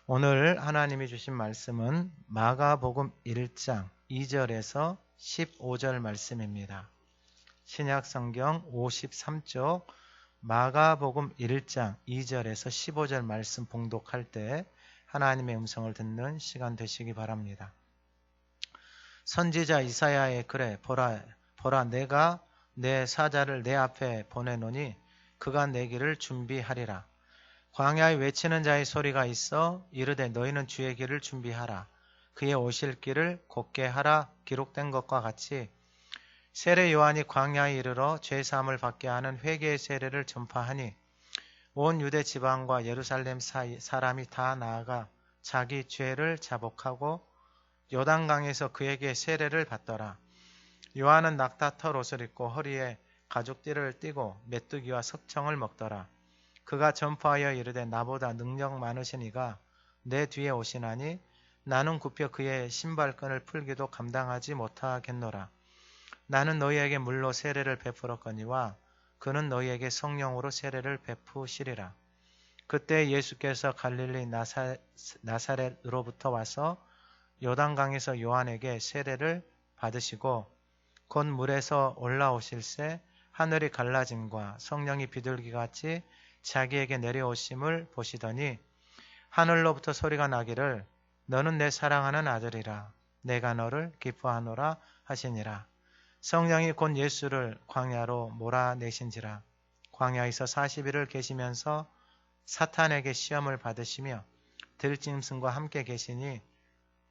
오늘 하나님이 주신 말씀은 마가복음 1장 2절에서 15절 말씀입니다. 신약성경 53쪽 마가복음 1장 2절에서 15절 말씀 봉독할 때 하나님의 음성을 듣는 시간 되시기 바랍니다. 선지자 이사야의 글에 보라 내가 내 사자를 내 앞에 보내노니 그가 내 길을 준비하리라. 광야에 외치는 자의 소리가 있어 이르되 너희는 주의 길을 준비하라. 그의 오실 길을 곧게 하라. 기록된 것과 같이 세례 요한이 광야에 이르러 죄사함을 받게 하는 회개의 세례를 전파하니 온 유대 지방과 예루살렘 사람이 다 나아가 자기 죄를 자복하고 요단강에서 그에게 세례를 받더라. 요한은 낙타털 옷을 입고 허리에 가죽띠를 띠고 메뚜기와 석청을 먹더라. 그가 전파하여 이르되 나보다 능력 많으신 이가 내 뒤에 오시나니 나는 굽혀 그의 신발끈을 풀기도 감당하지 못하겠노라. 나는 너희에게 물로 세례를 베풀었거니와 그는 너희에게 성령으로 세례를 베푸시리라. 그때 예수께서 갈릴리 나사렛으로부터 와서 요단강에서 요한에게 세례를 받으시고 곧 물에서 올라오실새 하늘이 갈라짐과 성령이 비둘기같이 자기에게 내려오심을 보시더니 하늘로부터 소리가 나기를 너는 내 사랑하는 아들이라 내가 너를 기뻐하노라 하시니라. 성령이 곧 예수를 광야로 몰아내신지라. 광야에서 40일을 계시면서 사탄에게 시험을 받으시며 들짐승과 함께 계시니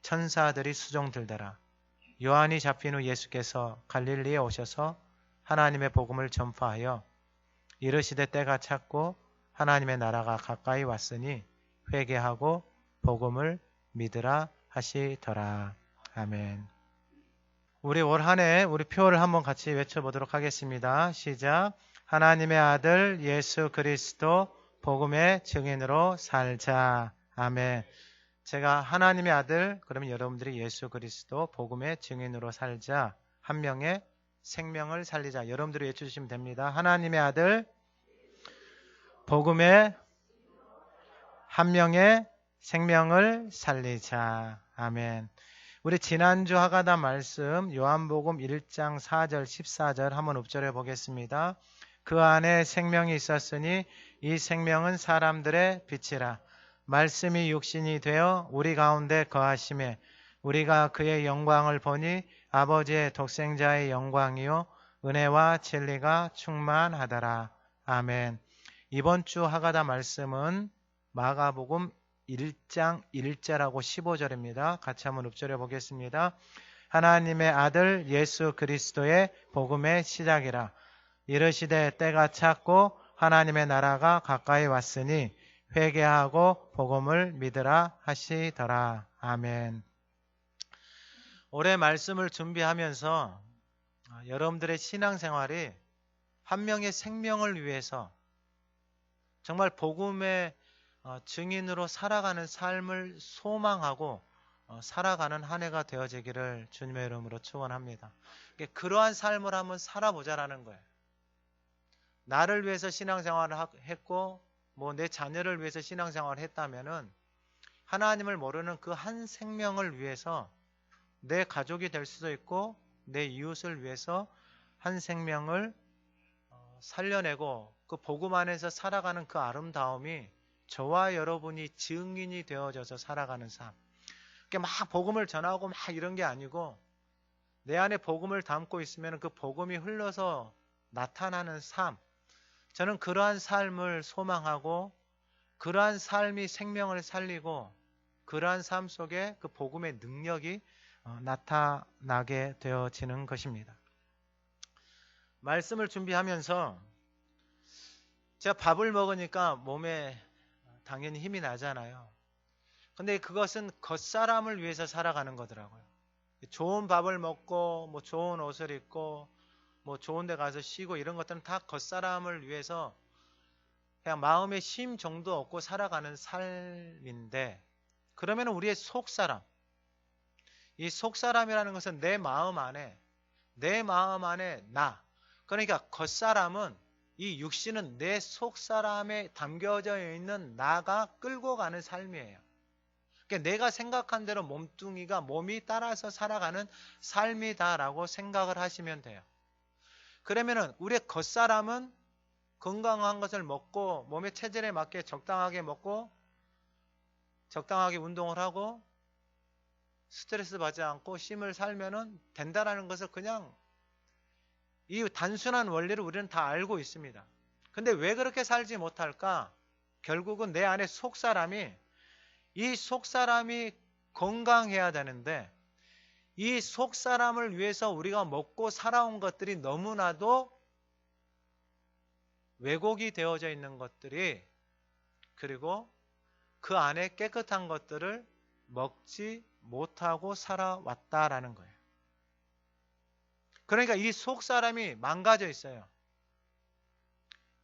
천사들이 수종들더라. 요한이 잡힌 후 예수께서 갈릴리에 오셔서 하나님의 복음을 전파하여 이르시되 때가 찼고 하나님의 나라가 가까이 왔으니 회개하고 복음을 믿으라 하시더라. 아멘. 우리 올 한 해 우리 표를 한번 같이 외쳐보도록 하겠습니다. 시작. 하나님의 아들 예수 그리스도 복음의 증인으로 살자. 아멘. 제가 하나님의 아들, 그러면 여러분들이 예수 그리스도 복음의 증인으로 살자. 한 명의 생명을 살리자. 여러분들이 외쳐주시면 됩니다. 하나님의 아들, 복음의 한 명의 생명을 살리자. 아멘. 우리 지난주 하가다 말씀 요한복음 1장 4절 14절 한번 읊조려 보겠습니다. 그 안에 생명이 있었으니 이 생명은 사람들의 빛이라. 말씀이 육신이 되어 우리 가운데 거하심에 우리가 그의 영광을 보니 아버지의 독생자의 영광이요 은혜와 진리가 충만하더라. 아멘. 이번 주 하가다 말씀은 마가복음 1장 1절하고 15절입니다. 같이 한번 읊조려 보겠습니다. 하나님의 아들 예수 그리스도의 복음의 시작이라. 이르시되 때가 찼고 하나님의 나라가 가까이 왔으니 회개하고 복음을 믿으라 하시더라. 아멘. 올해 말씀을 준비하면서 여러분들의 신앙생활이 한 명의 생명을 위해서 정말 복음의 증인으로 살아가는 삶을 소망하고 살아가는 한 해가 되어지기를 주님의 이름으로 축원합니다. 그러한 삶을 한번 살아보자라는 거예요. 나를 위해서 신앙생활을 했고 내 자녀를 위해서 신앙생활을 했다면은 하나님을 모르는 그 한 생명을 위해서 내 가족이 될 수도 있고 내 이웃을 위해서 한 생명을 살려내고 그 복음 안에서 살아가는 그 아름다움이 저와 여러분이 증인이 되어져서 살아가는 삶. 막 복음을 전하고 막 이런 게 아니고 내 안에 복음을 담고 있으면 그 복음이 흘러서 나타나는 삶. 저는 그러한 삶을 소망하고 그러한 삶이 생명을 살리고 그러한 삶 속에 그 복음의 능력이 나타나게 되어지는 것입니다. 말씀을 준비하면서 제가 밥을 먹으니까 몸에 당연히 힘이 나잖아요. 근데 그것은 겉사람을 위해서 살아가는 거더라고요. 좋은 밥을 먹고 좋은 옷을 입고 좋은 데 가서 쉬고 이런 것들은 다 겉사람을 위해서 그냥 마음의 쉼 정도 얻고 살아가는 삶인데 그러면 우리의 속사람, 이 속사람이라는 것은 내 마음 안에 나, 그러니까 겉사람은 이 육신은 내 속사람에 담겨져 있는 나가 끌고 가는 삶이에요. 그러니까 내가 생각한 대로 몸이 따라서 살아가는 삶이다라고 생각을 하시면 돼요. 그러면은 우리의 겉사람은 건강한 것을 먹고 몸의 체질에 맞게 적당하게 먹고 적당하게 운동을 하고 스트레스 받지 않고 쉼을 살면은 된다라는 것을 그냥 이 단순한 원리를 우리는 다 알고 있습니다. 근데 왜 그렇게 살지 못할까? 결국은 내 안에 이 속사람이 건강해야 되는데 이 속사람을 위해서 우리가 먹고 살아온 것들이 너무나도 왜곡이 되어져 있는 것들이 그리고 그 안에 깨끗한 것들을 먹지 못하고 살아왔다라는 거예요. 그러니까 이 속사람이 망가져 있어요.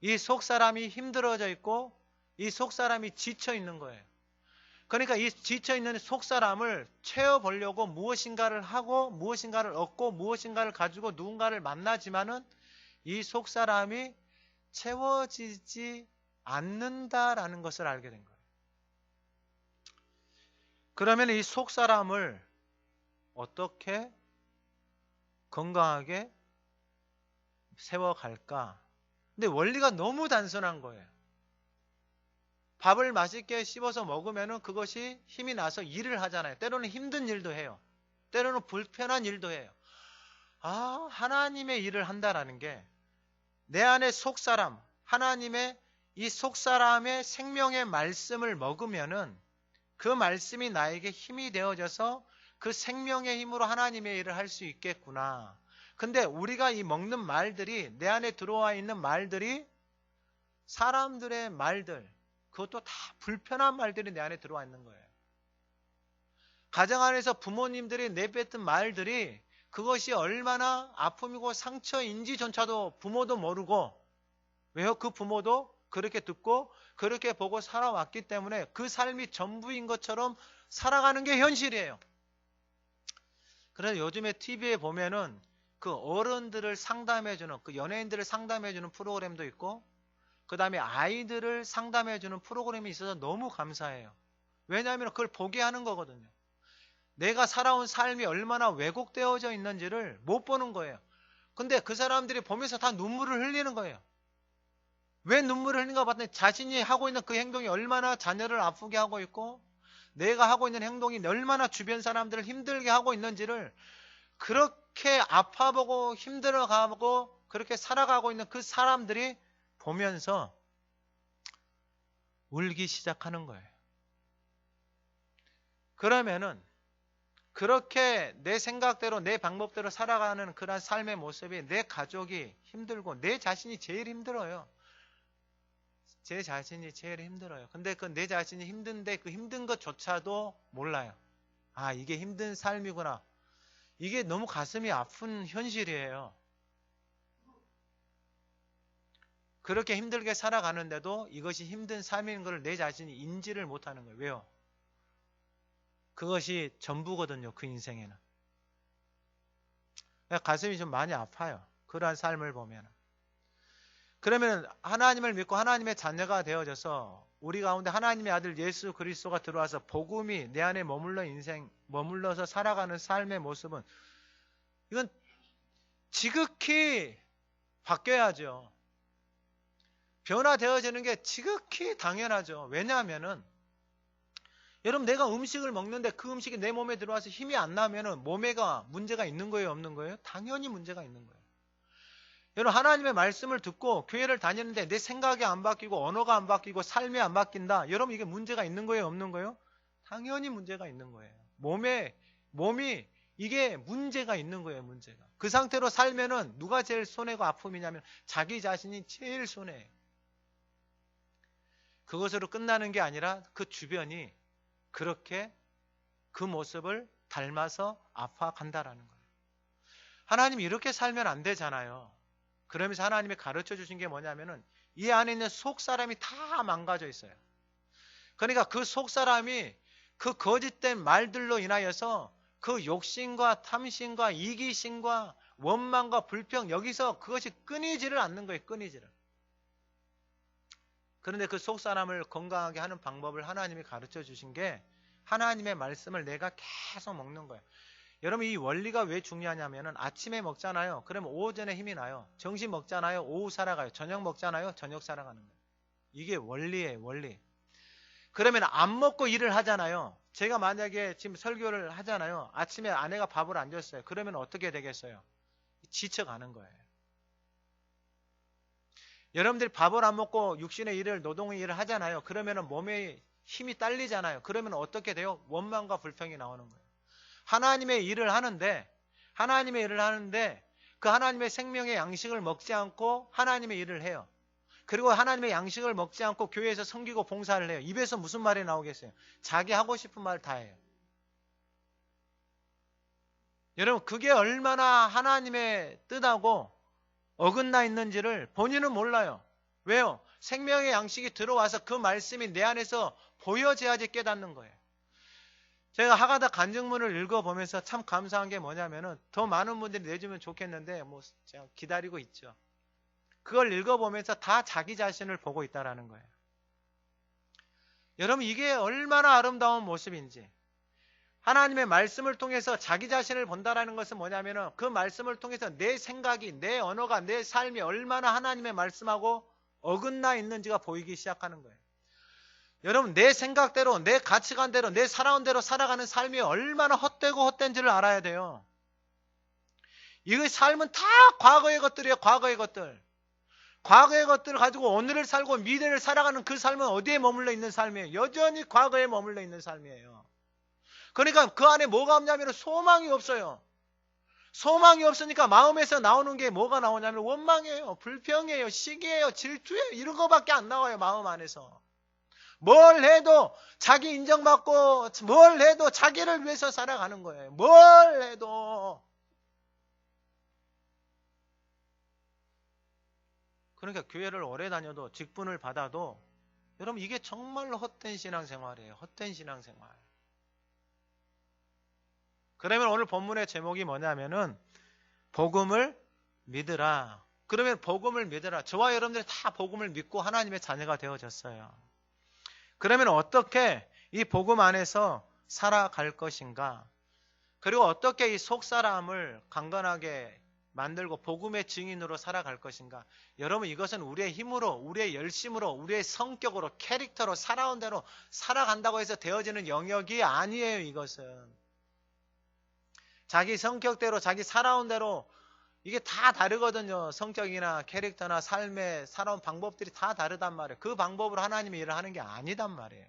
이 속사람이 힘들어져 있고 이 속사람이 지쳐 있는 거예요. 그러니까 이 지쳐있는 속사람을 채워보려고 무엇인가를 하고 무엇인가를 얻고 무엇인가를 가지고 누군가를 만나지만은 이 속사람이 채워지지 않는다라는 것을 알게 된 거예요. 그러면 이 속사람을 어떻게 건강하게 세워갈까? 근데 원리가 너무 단순한 거예요. 밥을 맛있게 씹어서 먹으면 그것이 힘이 나서 일을 하잖아요. 때로는 힘든 일도 해요. 때로는 불편한 일도 해요. 하나님의 일을 한다라는 게 내 안에 속사람, 하나님의 이 속사람의 생명의 말씀을 먹으면은 그 말씀이 나에게 힘이 되어져서 그 생명의 힘으로 하나님의 일을 할 수 있겠구나. 근데 우리가 이 먹는 말들이 내 안에 들어와 있는 말들이 사람들의 말들, 그것도 다 불편한 말들이 내 안에 들어와 있는 거예요. 가정 안에서 부모님들이 내뱉은 말들이 그것이 얼마나 아픔이고 상처인지조차도 부모도 모르고, 왜요? 그 부모도 그렇게 듣고 그렇게 보고 살아왔기 때문에 그 삶이 전부인 것처럼 살아가는 게 현실이에요. 그래서 요즘에 TV에 보면은 그 어른들을 상담해주는, 그 연예인들을 상담해주는 프로그램도 있고, 그 다음에 아이들을 상담해주는 프로그램이 있어서 너무 감사해요. 왜냐하면 그걸 보게 하는 거거든요. 내가 살아온 삶이 얼마나 왜곡되어져 있는지를 못 보는 거예요. 근데 그 사람들이 보면서 다 눈물을 흘리는 거예요. 왜 눈물을 흘리는가 봤더니 자신이 하고 있는 그 행동이 얼마나 자녀를 아프게 하고 있고 내가 하고 있는 행동이 얼마나 주변 사람들을 힘들게 하고 있는지를 그렇게 아파보고 힘들어가고 그렇게 살아가고 있는 그 사람들이 보면서 울기 시작하는 거예요. 그러면은 그렇게 내 생각대로 내 방법대로 살아가는 그런 삶의 모습이 내 가족이 힘들고 내 자신이 제일 힘들어요. 제 자신이 제일 힘들어요. 근데 그 내 자신이 힘든데 그 힘든 것조차도 몰라요. 이게 힘든 삶이구나. 이게 너무 가슴이 아픈 현실이에요. 그렇게 힘들게 살아가는데도 이것이 힘든 삶인 걸 내 자신이 인지를 못하는 거예요. 왜요? 그것이 전부거든요. 그 인생에는. 가슴이 좀 많이 아파요. 그러한 삶을 보면. 그러면 하나님을 믿고 하나님의 자녀가 되어져서 우리 가운데 하나님의 아들 예수 그리스도가 들어와서 복음이 내 안에 머물러서 살아가는 삶의 모습은 이건 지극히 바뀌어야죠. 변화되어지는 게 지극히 당연하죠. 왜냐하면은 여러분 내가 음식을 먹는데 그 음식이 내 몸에 들어와서 힘이 안 나면은 몸에가 문제가 있는 거예요, 없는 거예요? 당연히 문제가 있는 거예요. 여러분 하나님의 말씀을 듣고 교회를 다니는데 내 생각이 안 바뀌고 언어가 안 바뀌고 삶이 안 바뀐다. 여러분 이게 문제가 있는 거예요, 없는 거예요? 당연히 문제가 있는 거예요. 몸이 이게 문제가 있는 거예요, 문제가. 그 상태로 살면은 누가 제일 손해고 아픔이냐면 자기 자신이 제일 손해예요. 그것으로 끝나는 게 아니라 그 주변이 그렇게 그 모습을 닮아서 아파간다라는 거예요. 하나님이 이렇게 살면 안 되잖아요. 그러면서 하나님이 가르쳐 주신 게 뭐냐면은 이 안에 있는 속사람이 다 망가져 있어요. 그러니까 그 속사람이 그 거짓된 말들로 인하여서 그 욕심과 탐심과 이기심과 원망과 불평 여기서 그것이 끊이지를 않는 거예요. 끊이지를. 그런데 그 속사람을 건강하게 하는 방법을 하나님이 가르쳐 주신 게 하나님의 말씀을 내가 계속 먹는 거예요. 여러분 이 원리가 왜 중요하냐면은 아침에 먹잖아요. 그러면 오전에 힘이 나요. 점심 먹잖아요. 오후 살아가요. 저녁 먹잖아요. 저녁 살아가는 거예요. 이게 원리예요. 원리. 그러면 안 먹고 일을 하잖아요. 제가 만약에 지금 설교를 하잖아요. 아침에 아내가 밥을 안 줬어요. 그러면 어떻게 되겠어요? 지쳐가는 거예요. 여러분들이 밥을 안 먹고 육신의 일을, 노동의 일을 하잖아요. 그러면 몸에 힘이 딸리잖아요. 그러면 어떻게 돼요? 원망과 불평이 나오는 거예요. 하나님의 일을 하는데 그 하나님의 생명의 양식을 먹지 않고 하나님의 일을 해요. 그리고 하나님의 양식을 먹지 않고 교회에서 섬기고 봉사를 해요. 입에서 무슨 말이 나오겠어요? 자기 하고 싶은 말 다 해요. 여러분 그게 얼마나 하나님의 뜻하고 어긋나 있는지를 본인은 몰라요. 왜요? 생명의 양식이 들어와서 그 말씀이 내 안에서 보여져야지 깨닫는 거예요. 제가 하가다 간증문을 읽어보면서 참 감사한 게 뭐냐면은 더 많은 분들이 내주면 좋겠는데 뭐 제가 기다리고 있죠. 그걸 읽어보면서 다 자기 자신을 보고 있다라는 거예요. 여러분 이게 얼마나 아름다운 모습인지. 하나님의 말씀을 통해서 자기 자신을 본다라는 것은 뭐냐면은 그 말씀을 통해서 내 생각이, 내 언어가, 내 삶이 얼마나 하나님의 말씀하고 어긋나 있는지가 보이기 시작하는 거예요. 여러분 내 생각대로, 내 가치관대로, 내 살아온 대로 살아가는 삶이 얼마나 헛되고 헛된지를 알아야 돼요. 이 삶은 다 과거의 것들이에요. 과거의 것들. 과거의 것들을 가지고 오늘을 살고 미래를 살아가는 그 삶은 어디에 머물러 있는 삶이에요? 여전히 과거에 머물러 있는 삶이에요. 그러니까 그 안에 뭐가 없냐면 소망이 없어요. 소망이 없으니까 마음에서 나오는 게 뭐가 나오냐면 원망이에요. 불평이에요. 시기예요. 질투예요. 이런 거밖에 안 나와요. 마음 안에서. 뭘 해도 자기 인정받고 뭘 해도 자기를 위해서 살아가는 거예요. 뭘 해도. 그러니까 교회를 오래 다녀도 직분을 받아도 여러분 이게 정말로 헛된 신앙생활이에요. 헛된 신앙생활. 그러면 오늘 본문의 제목이 뭐냐면은 복음을 믿으라. 그러면 복음을 믿으라. 저와 여러분들이 다 복음을 믿고 하나님의 자녀가 되어졌어요. 그러면 어떻게 이 복음 안에서 살아갈 것인가? 그리고 어떻게 이 속사람을 강건하게 만들고 복음의 증인으로 살아갈 것인가? 여러분 이것은 우리의 힘으로, 우리의 열심으로, 우리의 성격으로, 캐릭터로 살아온 대로 살아간다고 해서 되어지는 영역이 아니에요. 이것은 자기 성격대로, 자기 살아온 대로 이게 다 다르거든요. 성격이나 캐릭터나 삶의 살아온 방법들이 다 다르단 말이에요. 그 방법으로 하나님의 일을 하는 게 아니단 말이에요.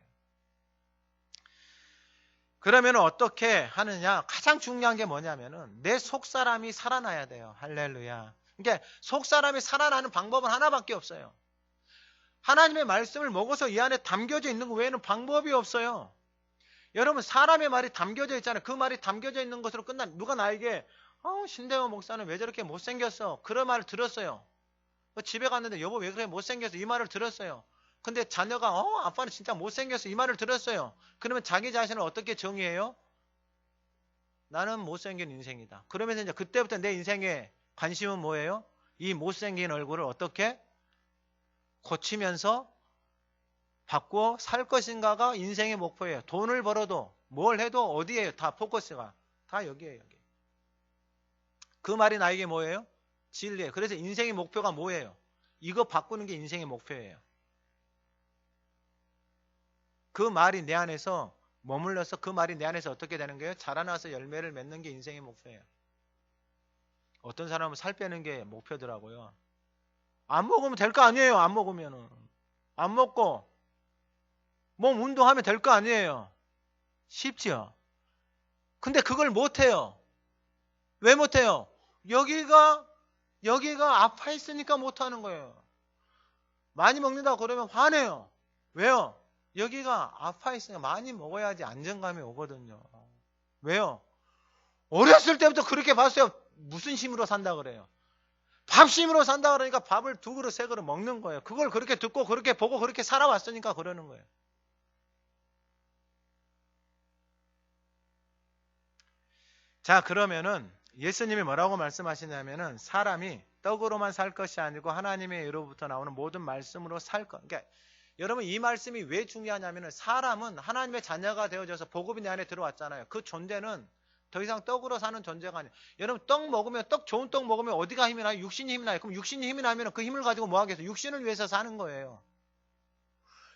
그러면 어떻게 하느냐? 가장 중요한 게 뭐냐면은 내 속사람이 살아나야 돼요. 할렐루야. 그러니까 속사람이 살아나는 방법은 하나밖에 없어요. 하나님의 말씀을 먹어서 이 안에 담겨져 있는 것 외에는 방법이 없어요. 여러분 사람의 말이 담겨져 있잖아요. 그 말이 담겨져 있는 것으로 누가 나에게 신대원 목사는 왜 저렇게 못생겼어? 그런 말을 들었어요. 집에 갔는데 여보 왜 그래 못생겼어? 이 말을 들었어요. 근데 자녀가 아빠는 진짜 못생겼어. 이 말을 들었어요. 그러면 자기 자신을 어떻게 정의해요? 나는 못생긴 인생이다. 그러면서 이제 그때부터 내 인생의 관심은 뭐예요? 이 못생긴 얼굴을 어떻게 고치면서 바꾸어 살 것인가가 인생의 목표예요. 돈을 벌어도 뭘 해도 어디에요? 다 포커스가 다 여기에요. 여기. 그 말이 나에게 뭐예요? 진리예요. 그래서 인생의 목표가 뭐예요? 이거 바꾸는 게 인생의 목표예요. 그 말이 내 안에서 머물러서 그 말이 내 안에서 어떻게 되는 거예요? 자라나서 열매를 맺는 게 인생의 목표예요. 어떤 사람은 살 빼는 게 목표더라고요. 안 먹으면 될 거 아니에요. 안 먹으면은. 안 먹고 몸 운동하면 될 거 아니에요. 쉽죠? 근데 그걸 못해요. 왜 못해요? 여기가 아파 있으니까 못하는 거예요. 많이 먹는다고 그러면 화내요. 왜요? 여기가 아파 있으니까 많이 먹어야지 안정감이 오거든요. 왜요? 어렸을 때부터 그렇게 봤어요. 무슨 힘으로 산다 그래요? 밥심으로 산다 그러니까 밥을 2그릇 3그릇 먹는 거예요. 그걸 그렇게 듣고 그렇게 보고 그렇게 살아왔으니까 그러는 거예요. 자, 그러면은 예수님이 뭐라고 말씀하시냐면은 사람이 떡으로만 살 것이 아니고 하나님의 의로부터 나오는 모든 말씀으로 살 것. 그러니까 여러분 이 말씀이 왜 중요하냐면 사람은 하나님의 자녀가 되어져서 복음이 내 안에 들어왔잖아요. 그 존재는 더 이상 떡으로 사는 존재가 아니에요. 여러분 떡 먹으면 좋은 떡 먹으면 어디가 힘이 나요? 육신이 힘이 나요. 그럼 육신이 힘이 나면 그 힘을 가지고 뭐 하겠어요? 육신을 위해서 사는 거예요.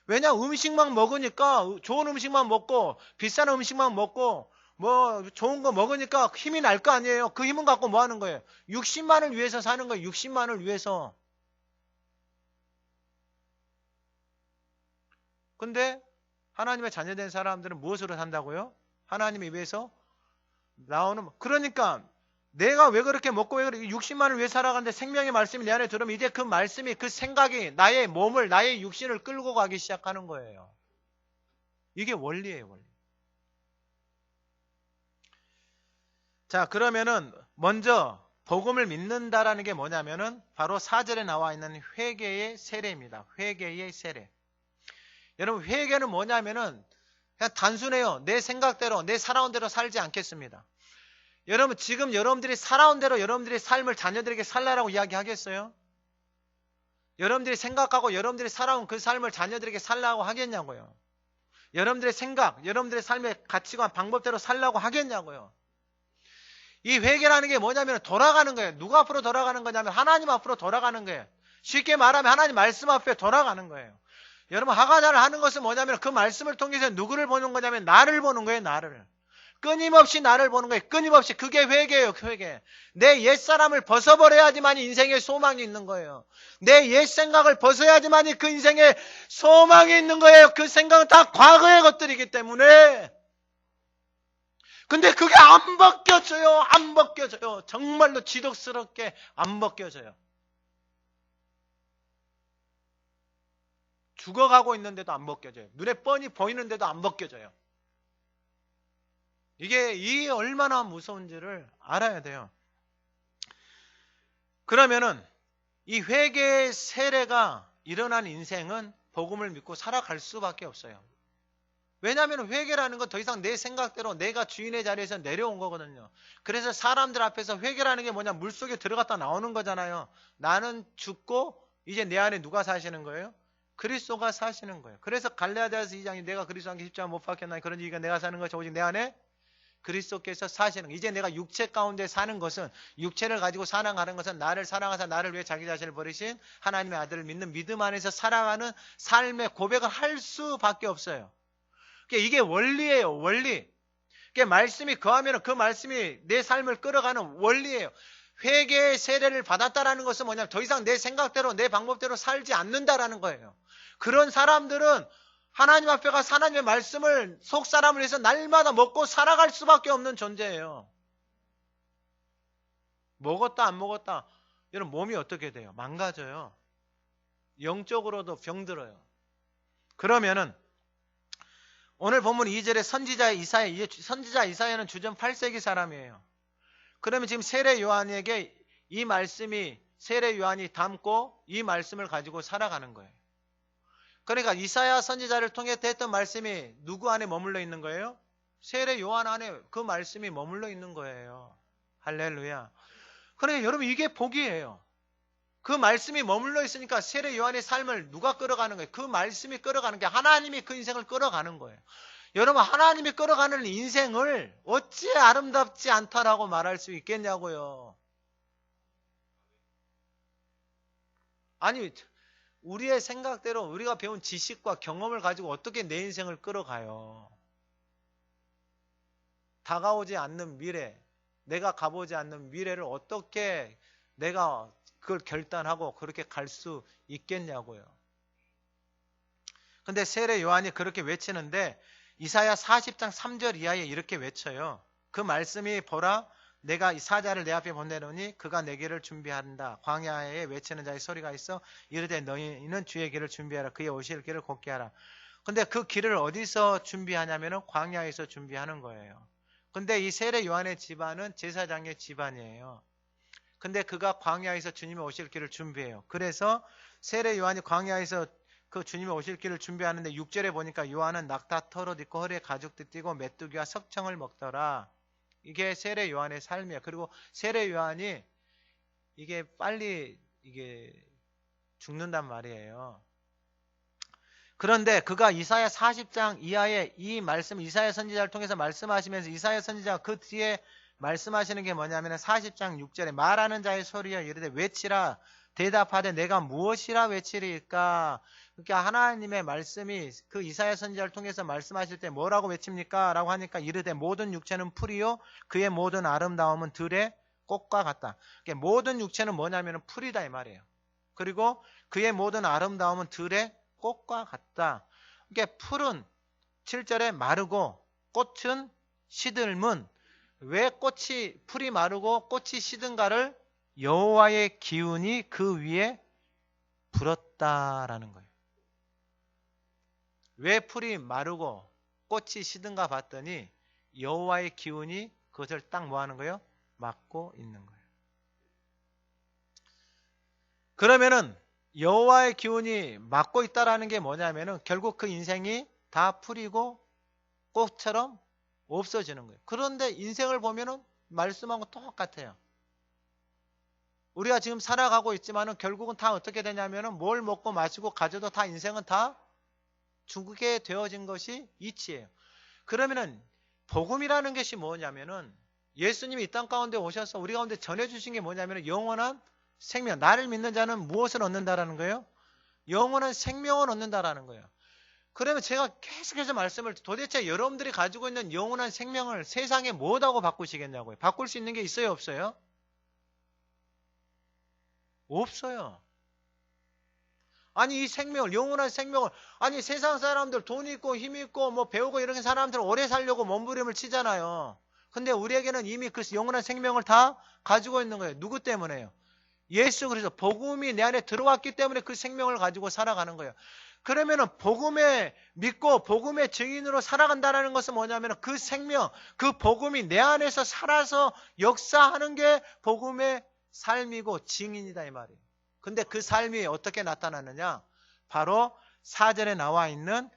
왜냐 음식만 먹으니까 좋은 음식만 먹고 비싼 음식만 먹고 뭐 좋은 거 먹으니까 힘이 날 거 아니에요. 그 힘은 갖고 뭐 하는 거예요? 육신만을 위해서 사는 거예요. 육신만을 위해서. 근데 하나님의 자녀된 사람들은 무엇으로 산다고요? 하나님에 위해서 나오는 그러니까 내가 왜 그렇게 먹고 왜 그렇게 육신만을 위해 살아가는데 생명의 말씀이 내 안에 들어오면 이제 그 말씀이 그 생각이 나의 몸을 나의 육신을 끌고 가기 시작하는 거예요. 이게 원리예요, 원리. 자, 그러면은 먼저 복음을 믿는다라는 게 뭐냐면은 바로 4절에 나와 있는 회개의 세례입니다. 회개의 세례. 여러분 회개는 뭐냐면은 그냥 단순해요. 내 생각대로 내 살아온 대로 살지 않겠습니다. 여러분 지금 여러분들이 살아온 대로 여러분들의 삶을 자녀들에게 살라라고 이야기하겠어요? 여러분들이 생각하고 여러분들이 살아온 그 삶을 자녀들에게 살라고 하겠냐고요? 여러분들의 생각, 여러분들의 삶의 가치관, 방법대로 살라고 하겠냐고요? 이 회개라는 게 뭐냐면 돌아가는 거예요. 누구 앞으로 돌아가는 거냐면 하나님 앞으로 돌아가는 거예요. 쉽게 말하면 하나님 말씀 앞에 돌아가는 거예요. 여러분 하가자를 하는 것은 뭐냐면 그 말씀을 통해서 누구를 보는 거냐면 나를 보는 거예요. 나를. 끊임없이 나를 보는 거예요. 끊임없이. 그게 회개예요. 회개. 내 옛사람을 벗어버려야지만 인생에 소망이 있는 거예요. 내 옛 생각을 벗어야지만 그 인생에 소망이 있는 거예요. 그 생각은 다 과거의 것들이기 때문에. 근데 그게 안 벗겨져요. 안 벗겨져요. 정말로 지독스럽게 안 벗겨져요. 죽어가고 있는데도 안 벗겨져요. 눈에 뻔히 보이는데도 안 벗겨져요. 이게 얼마나 무서운지를 알아야 돼요. 그러면은 이 회개의 세례가 일어난 인생은 복음을 믿고 살아갈 수밖에 없어요. 왜냐하면 회개라는 건 더 이상 내 생각대로 내가 주인의 자리에서 내려온 거거든요. 그래서 사람들 앞에서 회개라는 게 뭐냐 물속에 들어갔다 나오는 거잖아요. 나는 죽고 이제 내 안에 누가 사시는 거예요? 그리스도가 사시는 거예요. 그래서 갈라디아서 2장이 내가 그리스도와 함께 십자가 못 박혔나니 그런 이유가 내가 사는 것이 오직 내 안에 그리스도께서 사시는 거. 이제 내가 육체 가운데 사는 것은 육체를 가지고 살아가는 것은 나를 사랑하사 나를 위해 자기 자신을 버리신 하나님의 아들을 믿는 믿음 안에서 살아가는 삶의 고백을 할 수밖에 없어요. 이게 원리예요. 원리. 말씀이 거하면 그 말씀이 내 삶을 끌어가는 원리예요. 회개의 세례를 받았다라는 것은 뭐냐면 더 이상 내 생각대로 내 방법대로 살지 않는다라는 거예요. 그런 사람들은 하나님 앞에 가서 하나님의 말씀을 속사람을 위해서 날마다 먹고 살아갈 수밖에 없는 존재예요. 먹었다 안 먹었다 여러분 몸이 어떻게 돼요? 망가져요. 영적으로도 병들어요. 그러면은 오늘 본문 2절에 선지자 이사야는 주전 8세기 사람이에요. 그러면 지금 세례 요한에게 이 말씀이 세례 요한이 담고 이 말씀을 가지고 살아가는 거예요. 그러니까 이사야 선지자를 통해 했던 말씀이 누구 안에 머물러 있는 거예요? 세례 요한 안에 그 말씀이 머물러 있는 거예요. 할렐루야. 그러니까 여러분 이게 복이에요. 그 말씀이 머물러 있으니까 세례 요한의 삶을 누가 끌어가는 거예요? 그 말씀이 끌어가는 게 하나님이 그 인생을 끌어가는 거예요. 여러분 하나님이 끌어가는 인생을 어찌 아름답지 않다라고 말할 수 있겠냐고요. 아니 우리의 생각대로 우리가 배운 지식과 경험을 가지고 어떻게 내 인생을 끌어가요? 다가오지 않는 미래, 내가 가보지 않는 미래를 어떻게 내가 그걸 결단하고 그렇게 갈 수 있겠냐고요. 근데 세례 요한이 그렇게 외치는데 이사야 40장 3절 이하에 이렇게 외쳐요. 그 말씀이 보라 내가 이 사자를 내 앞에 보내노니 그가 내 길을 준비한다. 광야에 외치는 자의 소리가 있어 이르되 너희는 주의 길을 준비하라. 그의 오실 길을 곧게 하라. 근데 그 길을 어디서 준비하냐면은 광야에서 준비하는 거예요. 근데 이 세례 요한의 집안은 제사장의 집안이에요. 근데 그가 광야에서 주님의 오실 길을 준비해요. 그래서 세례 요한이 광야에서 그 주님의 오실 길을 준비하는데 6절에 보니까 요한은 낙타 털옷 입고 허리에 가죽띠 띠고 메뚜기와 석청을 먹더라. 이게 세례 요한의 삶이에요. 그리고 세례 요한이 이게 빨리 이게 죽는단 말이에요. 그런데 그가 이사야 40장 이하의 이 말씀, 이사야 선지자를 통해서 말씀하시면서 이사야 선지자가 그 뒤에 말씀하시는 게 뭐냐면 40장 6절에 말하는 자의 소리여 이르되 외치라 대답하되 내가 무엇이라 외치리까. 그러니까 하나님의 말씀이 그 이사야 선지자를 통해서 말씀하실 때 뭐라고 외칩니까? 라고 하니까 이르되 모든 육체는 풀이요 그의 모든 아름다움은 들의 꽃과 같다. 그러니까 모든 육체는 뭐냐면 풀이다 이 말이에요. 그리고 그의 모든 아름다움은 들의 꽃과 같다. 그러니까 풀은 7절에 마르고 꽃은 시들문. 왜 풀이 마르고 꽃이 시든가를 여호와의 기운이 그 위에 불었다라는 거예요. 왜 풀이 마르고 꽃이 시든가 봤더니 여호와의 기운이 그것을 딱 뭐 하는 거예요? 막고 있는 거예요. 그러면은 여호와의 기운이 막고 있다라는 게 뭐냐면은 결국 그 인생이 다 풀이고 꽃처럼 없어지는 거예요. 그런데 인생을 보면은 말씀하고 똑같아요. 우리가 지금 살아가고 있지만은 결국은 다 어떻게 되냐면은 뭘 먹고 마시고 가져도 다 인생은 다 죽게 되어진 것이 이치예요. 그러면은 복음이라는 것이 뭐냐면은 예수님이 이 땅 가운데 오셔서 우리 가운데 전해주신 게 뭐냐면은 영원한 생명. 나를 믿는 자는 무엇을 얻는다라는 거예요? 영원한 생명을 얻는다라는 거예요. 그러면 제가 계속해서 말씀을 도대체 여러분들이 가지고 있는 영원한 생명을 세상에 뭐하고 바꾸시겠냐고요. 바꿀 수 있는 게 있어요 없어요? 없어요. 아니 이 생명을 영원한 생명을 아니 세상 사람들 돈 있고 힘 있고 뭐 배우고 이런 사람들 오래 살려고 몸부림을 치잖아요. 근데 우리에게는 이미 그 영원한 생명을 다 가지고 있는 거예요. 누구 때문에요? 예수 그리스도 복음이 내 안에 들어왔기 때문에 그 생명을 가지고 살아가는 거예요. 그러면은 복음에 믿고 복음의 증인으로 살아간다는 것은 뭐냐면 그 생명, 그 복음이 내 안에서 살아서 역사하는 게 복음의 삶이고 증인이다 이 말이에요. 근데 그 삶이 어떻게 나타나느냐? 바로 4절에 나와 있는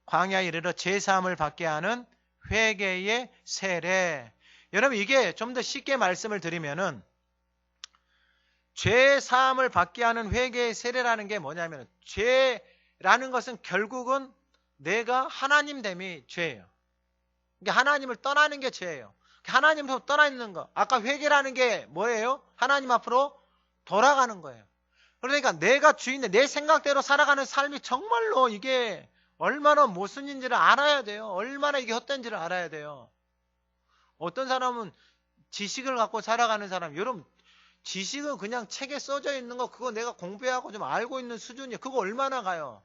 광야에 이르러 제사함을 받게 하는 회개의 세례. 여러분 이게 좀 더 쉽게 말씀을 드리면은 죄 사함을 받게 하는 회개의 세례라는 게 뭐냐면 죄라는 것은 결국은 내가 하나님 됨이 죄예요. 그러니까 하나님을 떠나는 게 죄예요. 하나님으로 떠나 있는 거. 아까 회개라는 게 뭐예요? 하나님 앞으로 돌아가는 거예요. 그러니까 내가 주인데 내 생각대로 살아가는 삶이 정말로 이게 얼마나 모순인지를 알아야 돼요. 얼마나 이게 헛된지를 알아야 돼요. 어떤 사람은 지식을 갖고 살아가는 사람, 여러분 지식은 그냥 책에 써져 있는 거 그거 내가 공부하고 좀 알고 있는 수준이에요. 그거 얼마나 가요?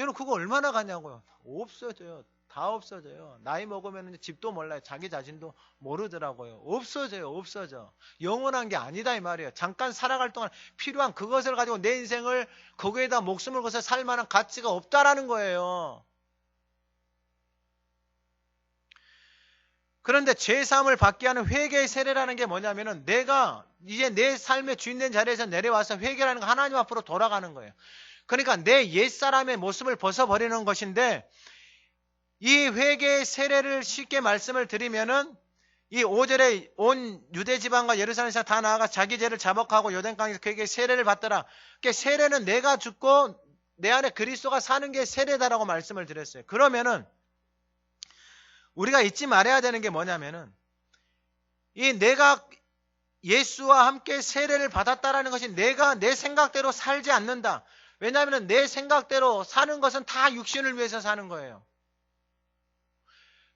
여러분 그거 얼마나 가냐고요? 없어져요. 다 없어져요. 나이 먹으면 집도 몰라요. 자기 자신도 모르더라고요. 없어져. 영원한 게 아니다 이 말이에요. 잠깐 살아갈 동안 필요한 그것을 가지고 내 인생을 거기에다 목숨을 걸어서 살 만한 가치가 없다라는 거예요. 그런데 죄사함을 받게 하는 회개의 세례라는 게 뭐냐면은 내가 이제 내 삶의 주인된 자리에서 내려와서 회개라는 거 하나님 앞으로 돌아가는 거예요. 그러니까 내 옛사람의 모습을 벗어버리는 것인데 이 회개의 세례를 쉽게 말씀을 드리면은 이 5절에 온 유대 지방과 예루살렘에서 다 나아가 자기 죄를 자복하고 요단강에서 그에게 세례를 받더라. 그러니까 세례는 내가 죽고 내 안에 그리스도가 사는 게 세례다라고 말씀을 드렸어요. 그러면은 우리가 잊지 말아야 되는 게 뭐냐면은 이 내가 예수와 함께 세례를 받았다라는 것이 내가 내 생각대로 살지 않는다. 왜냐하면 내 생각대로 사는 것은 다 육신을 위해서 사는 거예요.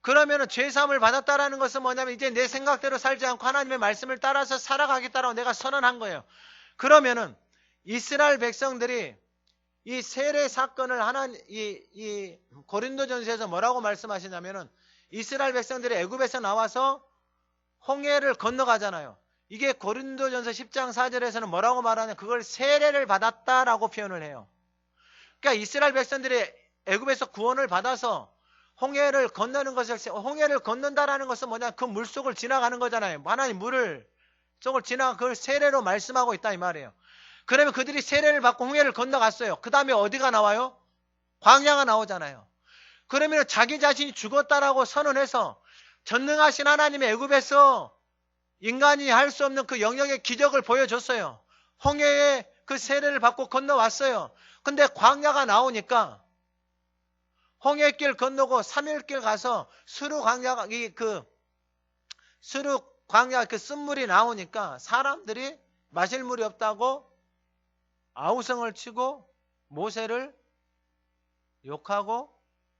그러면은 죄사함을 받았다라는 것은 뭐냐면 이제 내 생각대로 살지 않고 하나님의 말씀을 따라서 살아가겠다라고 내가 선언한 거예요. 그러면은 이스라엘 백성들이 이 세례 사건을 이 고린도전서에서 뭐라고 말씀하시냐면은 이스라엘 백성들이 애굽에서 나와서 홍해를 건너가잖아요. 이게 고린도전서 10장 4절에서는 뭐라고 말하냐? 그걸 세례를 받았다라고 표현을 해요. 그러니까 이스라엘 백성들이 애굽에서 구원을 받아서 홍해를 건너는 것을 홍해를 건넌다라는 것은 뭐냐? 그 물속을 지나가는 거잖아요. 하나님 물을 속을 지나가 그걸 세례로 말씀하고 있다 이 말이에요. 그러면 그들이 세례를 받고 홍해를 건너갔어요. 그 다음에 어디가 나와요? 광야가 나오잖아요. 그러면 자기 자신이 죽었다라고 선언해서 전능하신 하나님의 애굽에서 인간이 할 수 없는 그 영역의 기적을 보여줬어요. 홍해의 그 세례를 받고 건너왔어요. 근데 광야가 나오니까 홍해길 건너고 3일길 가서 수르 광야 그 쓴물이 나오니까 사람들이 마실 물이 없다고 아우성을 치고 모세를 욕하고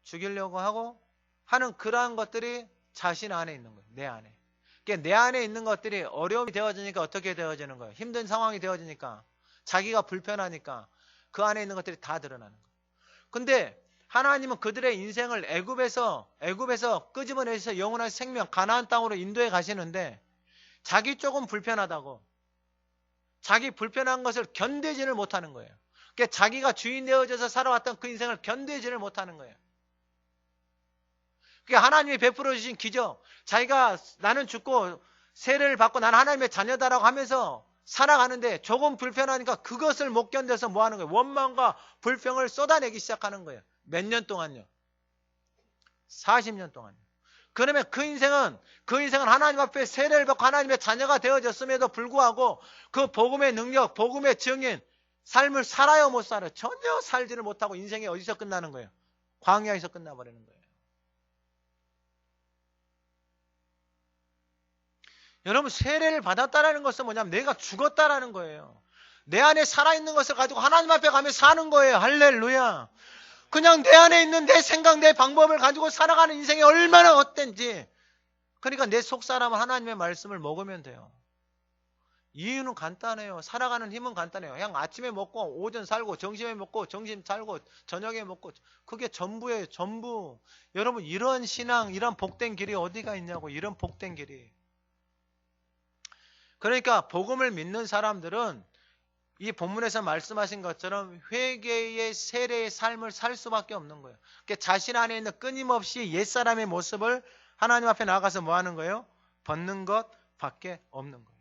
죽이려고 하고 하는 그러한 것들이 자신 안에 있는 거예요. 내 안에. 그러니까 내 안에 있는 것들이 어려움이 되어지니까 어떻게 되어지는 거예요? 힘든 상황이 되어지니까 자기가 불편하니까 그 안에 있는 것들이 다 드러나는 거예요. 근데 하나님은 그들의 인생을 애굽에서 끄집어내서 영원한 생명 가나안 땅으로 인도해 가시는데 자기 조금 불편하다고 자기 불편한 것을 견디지를 못하는 거예요. 그러니까 자기가 주인 되어져서 살아왔던 그 인생을 견디지를 못하는 거예요. 그러니까 하나님이 베풀어 주신 기적, 자기가 나는 죽고 세례를 받고 나는 하나님의 자녀다라고 하면서 살아가는데 조금 불편하니까 그것을 못 견뎌서 뭐 하는 거예요? 원망과 불평을 쏟아내기 시작하는 거예요. 몇 년 동안요? 40년 동안요. 그러면 그 인생은 하나님 앞에 세례를 받고 하나님의 자녀가 되어졌음에도 불구하고 그 복음의 능력, 복음의 증인, 삶을 살아요, 못 살아요? 전혀 살지를 못하고 인생이 어디서 끝나는 거예요? 광야에서 끝나버리는 거예요. 여러분, 세례를 받았다라는 것은 뭐냐면 내가 죽었다라는 거예요. 내 안에 살아있는 것을 가지고 하나님 앞에 가면 사는 거예요. 할렐루야. 그냥 내 안에 있는 내 생각, 내 방법을 가지고 살아가는 인생이 얼마나 헛된지. 그러니까 내 속사람은 하나님의 말씀을 먹으면 돼요. 이유는 간단해요. 살아가는 힘은 간단해요. 그냥 아침에 먹고 오전 살고 점심에 먹고 점심 살고 저녁에 먹고 그게 전부예요. 전부. 여러분, 이런 신앙, 이런 복된 길이 어디가 있냐고. 이런 복된 길이. 그러니까 복음을 믿는 사람들은 이 본문에서 말씀하신 것처럼 회개의 세례의 삶을 살 수밖에 없는 거예요. 그러니까 자신 안에 있는 끊임없이 옛사람의 모습을 하나님 앞에 나가서 뭐 하는 거예요? 벗는 것밖에 없는 거예요.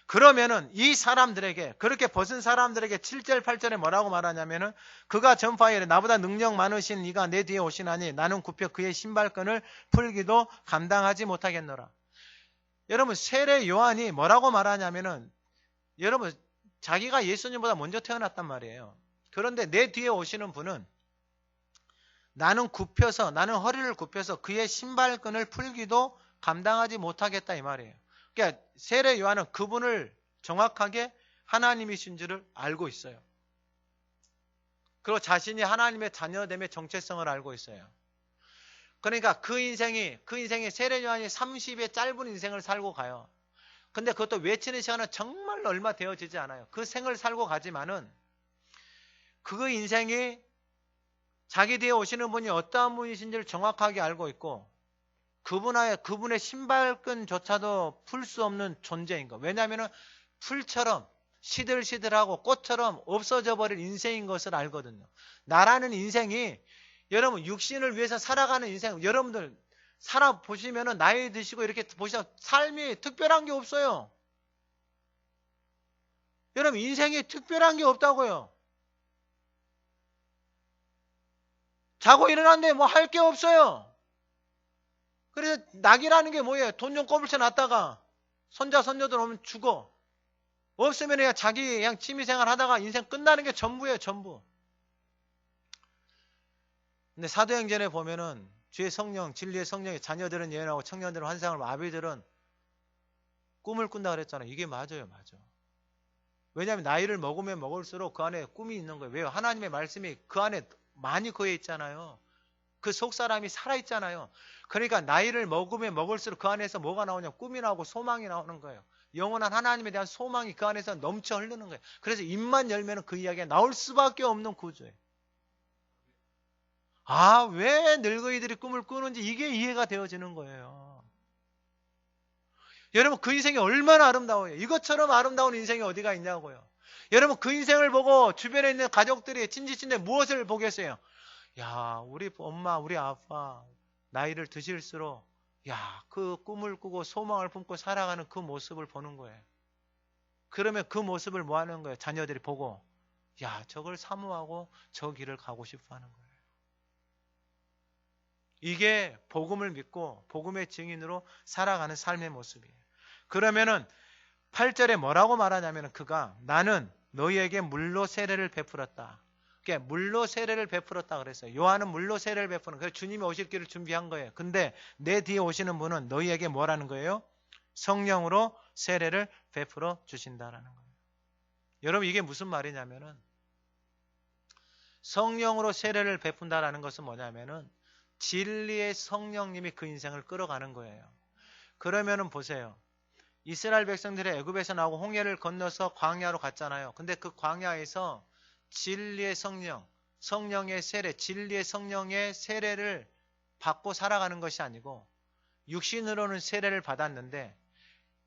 그러면은 이 사람들에게, 그렇게 벗은 사람들에게 7절 8절에 뭐라고 말하냐면은 그가 전파하기를 나보다 능력 많으신 이가 내 뒤에 오시나니 나는 굽혀 그의 신발끈을 풀기도 감당하지 못하겠노라. 여러분, 세례 요한이 뭐라고 말하냐면은 여러분, 자기가 예수님보다 먼저 태어났단 말이에요. 그런데 내 뒤에 오시는 분은 나는 허리를 굽혀서 그의 신발끈을 풀기도 감당하지 못하겠다 이 말이에요. 그러니까 세례 요한은 그분을 정확하게 하나님이신 줄을 알고 있어요. 그리고 자신이 하나님의 자녀됨의 정체성을 알고 있어요. 그러니까 그 인생이 세례 요한이 30의 짧은 인생을 살고 가요. 근데 그것도 외치는 시간은 정말 얼마 되어지지 않아요. 그 생을 살고 가지만은 그 인생이 자기 뒤에 오시는 분이 어떠한 분이신지를 정확하게 알고 있고 그분의 신발끈조차도 풀 수 없는 존재인 거. 왜냐하면 풀처럼 시들시들하고 꽃처럼 없어져 버릴 인생인 것을 알거든요. 나라는 인생이 여러분 육신을 위해서 살아가는 인생, 여러분들 살아보시면은 나이 드시고 이렇게 보시면 삶이 특별한 게 없어요. 여러분 인생이 특별한 게 없다고요. 자고 일어났는데 뭐 할 게 없어요. 그래서 낙이라는 게 뭐예요? 돈 좀 꼬불쳐 놨다가 손자 손녀들 오면 죽어. 없으면 그냥 자기 그냥 취미생활 하다가 인생 끝나는 게 전부예요. 전부. 근데 사도행전에 보면은 주의 성령, 진리의 성령이 자녀들은 예언하고 청년들은 환상을, 아비들은 꿈을 꾼다 그랬잖아요. 이게 맞아요. 맞아. 왜냐하면 나이를 먹으면 먹을수록 그 안에 꿈이 있는 거예요. 왜요? 하나님의 말씀이 그 안에 많이 거해 있잖아요. 그 속사람이 살아있잖아요. 그러니까 나이를 먹으면 먹을수록 그 안에서 뭐가 나오냐? 꿈이 나오고 소망이 나오는 거예요. 영원한 하나님에 대한 소망이 그 안에서 넘쳐 흐르는 거예요. 그래서 입만 열면 그 이야기가 나올 수밖에 없는 구조예요. 아, 왜 늙은이들이 꿈을 꾸는지 이게 이해가 되어지는 거예요. 여러분 그 인생이 얼마나 아름다워요. 이것처럼 아름다운 인생이 어디가 있냐고요. 여러분 그 인생을 보고 주변에 있는 가족들이 친지친데 무엇을 보겠어요? 야, 우리 엄마, 우리 아빠 나이를 드실수록 야, 그 꿈을 꾸고 소망을 품고 살아가는 그 모습을 보는 거예요. 그러면 그 모습을 뭐 하는 거예요? 자녀들이 보고 야, 저걸 사모하고 저 길을 가고 싶어 하는 거예요. 이게 복음을 믿고 복음의 증인으로 살아가는 삶의 모습이에요. 그러면은 8절에 뭐라고 말하냐면 그가 나는 너희에게 물로 세례를 베풀었다. 그러니까 물로 세례를 베풀었다 그랬어요. 요한은 물로 세례를 베푸는, 그래서 주님이 오실 길을 준비한 거예요. 근데 내 뒤에 오시는 분은 너희에게 뭐라는 거예요? 성령으로 세례를 베풀어 주신다라는 거예요. 여러분, 이게 무슨 말이냐면은, 성령으로 세례를 베푼다라는 것은 뭐냐면은 진리의 성령님이 그 인생을 끌어가는 거예요. 그러면은 보세요. 이스라엘 백성들이 애굽에서 나오고 홍해를 건너서 광야로 갔잖아요. 근데 그 광야에서 진리의 성령, 성령의 세례, 진리의 성령의 세례를 받고 살아가는 것이 아니고 육신으로는 세례를 받았는데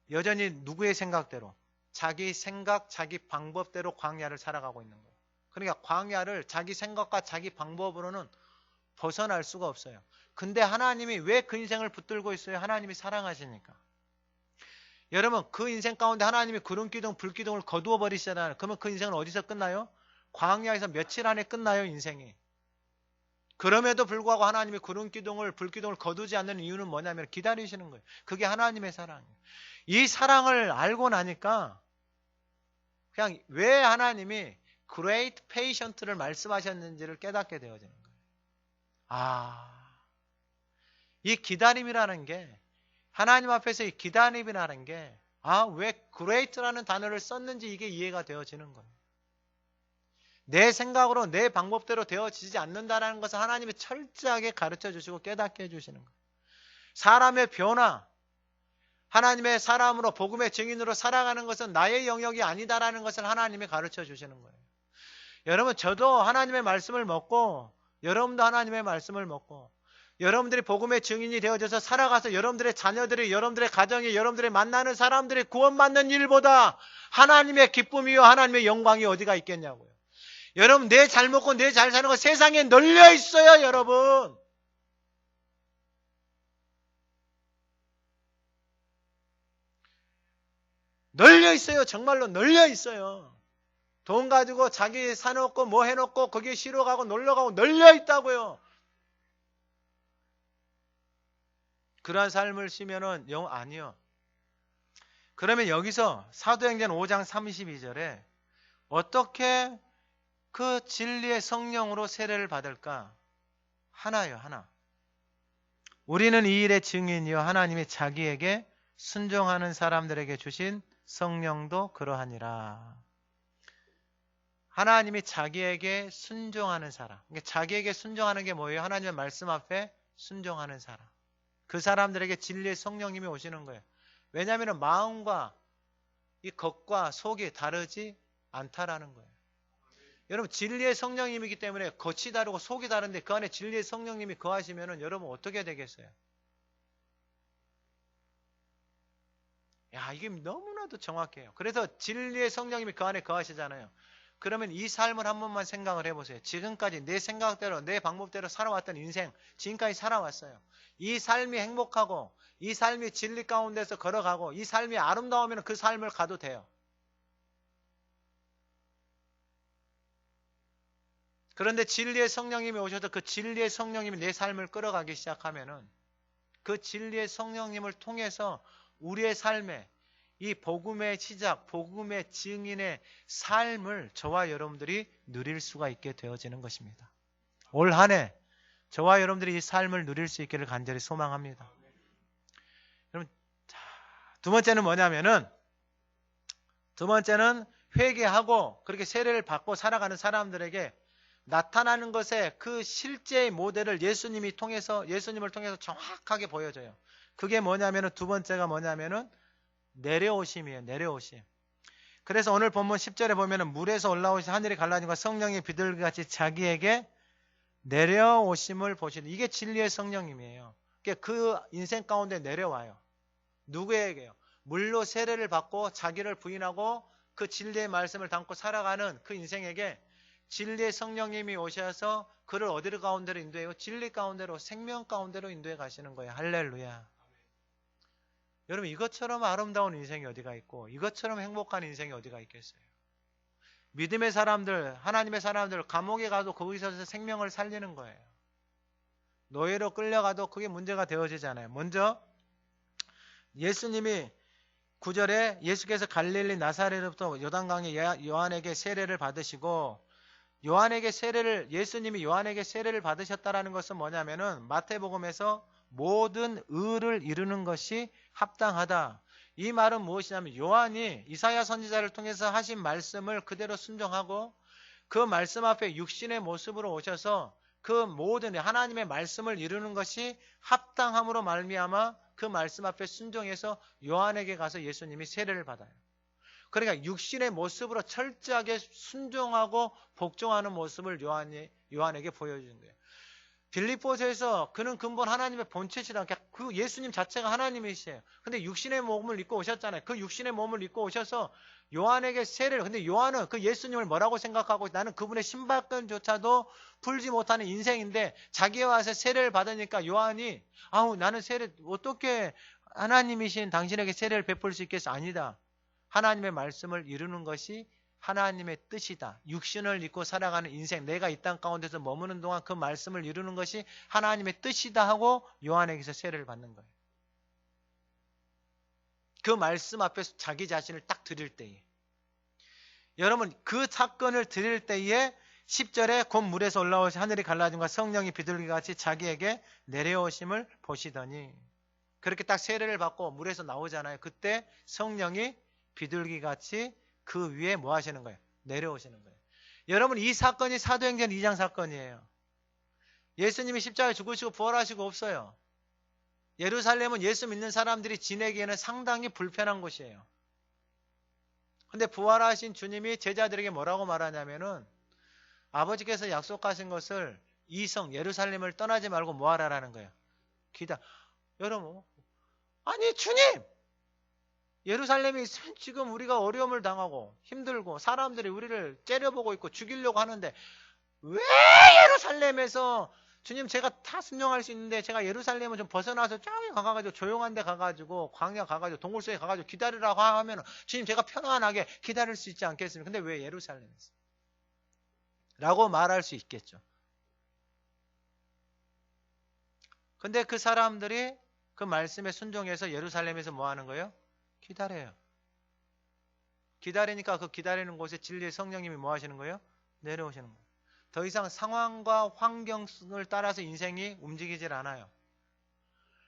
여전히 누구의 생각대로, 자기 생각, 자기 방법대로 광야를 살아가고 있는 거예요. 그러니까 광야를 자기 생각과 자기 방법으로는 벗어날 수가 없어요. 근데 하나님이 왜 그 인생을 붙들고 있어요? 하나님이 사랑하시니까. 여러분, 그 인생 가운데 하나님이 구름기둥, 불기둥을 거두어 버리시잖아요. 그러면 그 인생은 어디서 끝나요? 광야에서 며칠 안에 끝나요, 인생이. 그럼에도 불구하고 하나님이 구름기둥을, 불기둥을 거두지 않는 이유는 뭐냐면 기다리시는 거예요. 그게 하나님의 사랑이에요. 이 사랑을 알고 나니까 그냥 왜 하나님이 Great Patient를 말씀하셨는지를 깨닫게 되어지는 거예요. 이 기다림이라는 게, 하나님 앞에서 이 기다림이라는 게, 왜 Great라는 단어를 썼는지 이게 이해가 되어지는 거예요. 내 생각으로, 내 방법대로 되어지지 않는다는 것을 하나님이 철저하게 가르쳐 주시고 깨닫게 해주시는 거예요. 사람의 변화, 하나님의 사람으로, 복음의 증인으로 살아가는 것은 나의 영역이 아니다라는 것을 하나님이 가르쳐 주시는 거예요. 여러분, 저도 하나님의 말씀을 먹고, 여러분도 하나님의 말씀을 먹고, 여러분들이 복음의 증인이 되어져서 살아가서 여러분들의 자녀들이, 여러분들의 가정이, 여러분들이 만나는 사람들이 구원받는 일보다 하나님의 기쁨이요 하나님의 영광이 어디가 있겠냐고요. 여러분, 내 잘 먹고 내 잘 사는 거 세상에 널려 있어요, 여러분. 널려 있어요. 정말로 널려 있어요. 돈 가지고 자기 사놓고 뭐 해놓고 거기에 쉬러 가고 놀러 가고 널려 있다고요. 그러한 삶을 쉬면은 아니요. 그러면 여기서 사도행전 5장 32절에 어떻게 그 진리의 성령으로 세례를 받을까? 하나요, 하나. 우리는 이 일의 증인이요 하나님이 자기에게 순종하는 사람들에게 주신 성령도 그러하니라. 하나님이 자기에게 순종하는 사람. 그러니까 자기에게 순종하는 게 뭐예요? 하나님의 말씀 앞에 순종하는 사람. 그 사람들에게 진리의 성령님이 오시는 거예요. 왜냐하면 마음과 이 겉과 속이 다르지 않다라는 거예요. 여러분, 진리의 성령님이기 때문에 겉이 다르고 속이 다른데 그 안에 진리의 성령님이 거하시면 여러분 어떻게 되겠어요? 이게 너무나도 정확해요. 그래서 진리의 성령님이 그 안에 거하시잖아요. 그러면 이 삶을 한 번만 생각을 해보세요. 지금까지 내 생각대로, 내 방법대로 살아왔던 인생, 지금까지 살아왔어요. 이 삶이 행복하고, 이 삶이 진리 가운데서 걸어가고, 이 삶이 아름다우면 그 삶을 가도 돼요. 그런데 진리의 성령님이 오셔서 그 진리의 성령님이 내 삶을 끌어가기 시작하면은 그 진리의 성령님을 통해서 우리의 삶에 이 복음의 시작, 복음의 증인의 삶을 저와 여러분들이 누릴 수가 있게 되어지는 것입니다. 올 한 해 저와 여러분들이 이 삶을 누릴 수 있기를 간절히 소망합니다. 여러분, 두 번째는 뭐냐면은, 두 번째는 회개하고 그렇게 세례를 받고 살아가는 사람들에게 나타나는 것에 그 실제의 모델을 예수님을 통해서 정확하게 보여줘요. 그게 뭐냐면은, 두 번째가 뭐냐면은 내려오심이에요. 내려오심. 그래서 오늘 본문 10절에 보면은 물에서 올라오신 하늘이 갈라짐과 성령의 비둘기같이 자기에게 내려오심을 보시는, 이게 진리의 성령님이에요. 그 인생 가운데 내려와요. 누구에게요? 물로 세례를 받고 자기를 부인하고 그 진리의 말씀을 담고 살아가는 그 인생에게 진리의 성령님이 오셔서 그를 어디로 가운데로 인도해요? 진리 가운데로, 생명 가운데로 인도해 가시는 거예요. 할렐루야. 여러분, 이것처럼 아름다운 인생이 어디가 있고 이것처럼 행복한 인생이 어디가 있겠어요? 믿음의 사람들, 하나님의 사람들 감옥에 가도 거기서 생명을 살리는 거예요. 노예로 끌려가도 그게 문제가 되어지잖아요. 먼저 예수님이 9절에 예수께서 갈릴리 나사렛으로부터 요단강에 요한에게 세례를 받으시고, 예수님이 요한에게 세례를 받으셨다라는 것은 뭐냐면은 마태복음에서 모든 의를 이루는 것이 합당하다. 이 말은 무엇이냐면 요한이 이사야 선지자를 통해서 하신 말씀을 그대로 순종하고 그 말씀 앞에 육신의 모습으로 오셔서 그 모든 하나님의 말씀을 이루는 것이 합당함으로 말미암아 그 말씀 앞에 순종해서 요한에게 가서 예수님이 세례를 받아요. 그러니까 육신의 모습으로 철저하게 순종하고 복종하는 모습을 요한에게 보여주는 거예요. 빌립보서에서 그는 근본 하나님의 본체시다. 그 예수님 자체가 하나님이시에요. 근데 육신의 몸을 입고 오셨잖아요. 그 육신의 몸을 입고 오셔서 요한에게 세례를, 근데 요한은 그 예수님을 뭐라고 생각하고 나는 그분의 신발끈조차도 풀지 못하는 인생인데 자기가 와서 세례를 받으니까 요한이 나는 어떻게 하나님이신 당신에게 세례를 베풀 수 있겠어? 아니다. 하나님의 말씀을 이루는 것이 하나님의 뜻이다. 육신을 입고 살아가는 인생, 내가 이 땅 가운데서 머무는 동안 그 말씀을 이루는 것이 하나님의 뜻이다 하고 요한에게서 세례를 받는 거예요. 그 말씀 앞에서 자기 자신을 딱 드릴 때에, 여러분 그 사건을 드릴 때에 10절에 곧 물에서 올라오시 하늘이 갈라짐과 성령이 비둘기같이 자기에게 내려오심을 보시더니, 그렇게 딱 세례를 받고 물에서 나오잖아요. 그때 성령이 비둘기같이 그 위에 뭐 하시는 거예요? 내려오시는 거예요. 여러분 이 사건이 사도행전 2장 사건이에요. 예수님이 십자가에 죽으시고 부활하시고 없어요. 예루살렘은 예수 믿는 사람들이 지내기에는 상당히 불편한 곳이에요. 근데 부활하신 주님이 제자들에게 뭐라고 말하냐면은 아버지께서 약속하신 것을 이성 예루살렘을 떠나지 말고 뭐 하라라는 거예요? 여러분, 아니 주님! 예루살렘이 지금 우리가 어려움을 당하고 힘들고 사람들이 우리를 째려보고 있고 죽이려고 하는데 왜 예루살렘에서 주님 제가 다 순종할 수 있는데 제가 예루살렘을 좀 벗어나서 저기 가가지고 조용한 데 가가지고 광야 가가지고 동굴 속에 가가지고 기다리라고 하면 주님 제가 편안하게 기다릴 수 있지 않겠습니까? 근데 왜 예루살렘에서? 라고 말할 수 있겠죠. 근데 그 사람들이 그 말씀에 순종해서 예루살렘에서 뭐 하는 거예요? 기다려요. 기다리니까 그 기다리는 곳에 진리의 성령님이 뭐 하시는 거예요? 내려오시는 거예요. 더 이상 상황과 환경을 따라서 인생이 움직이질 않아요.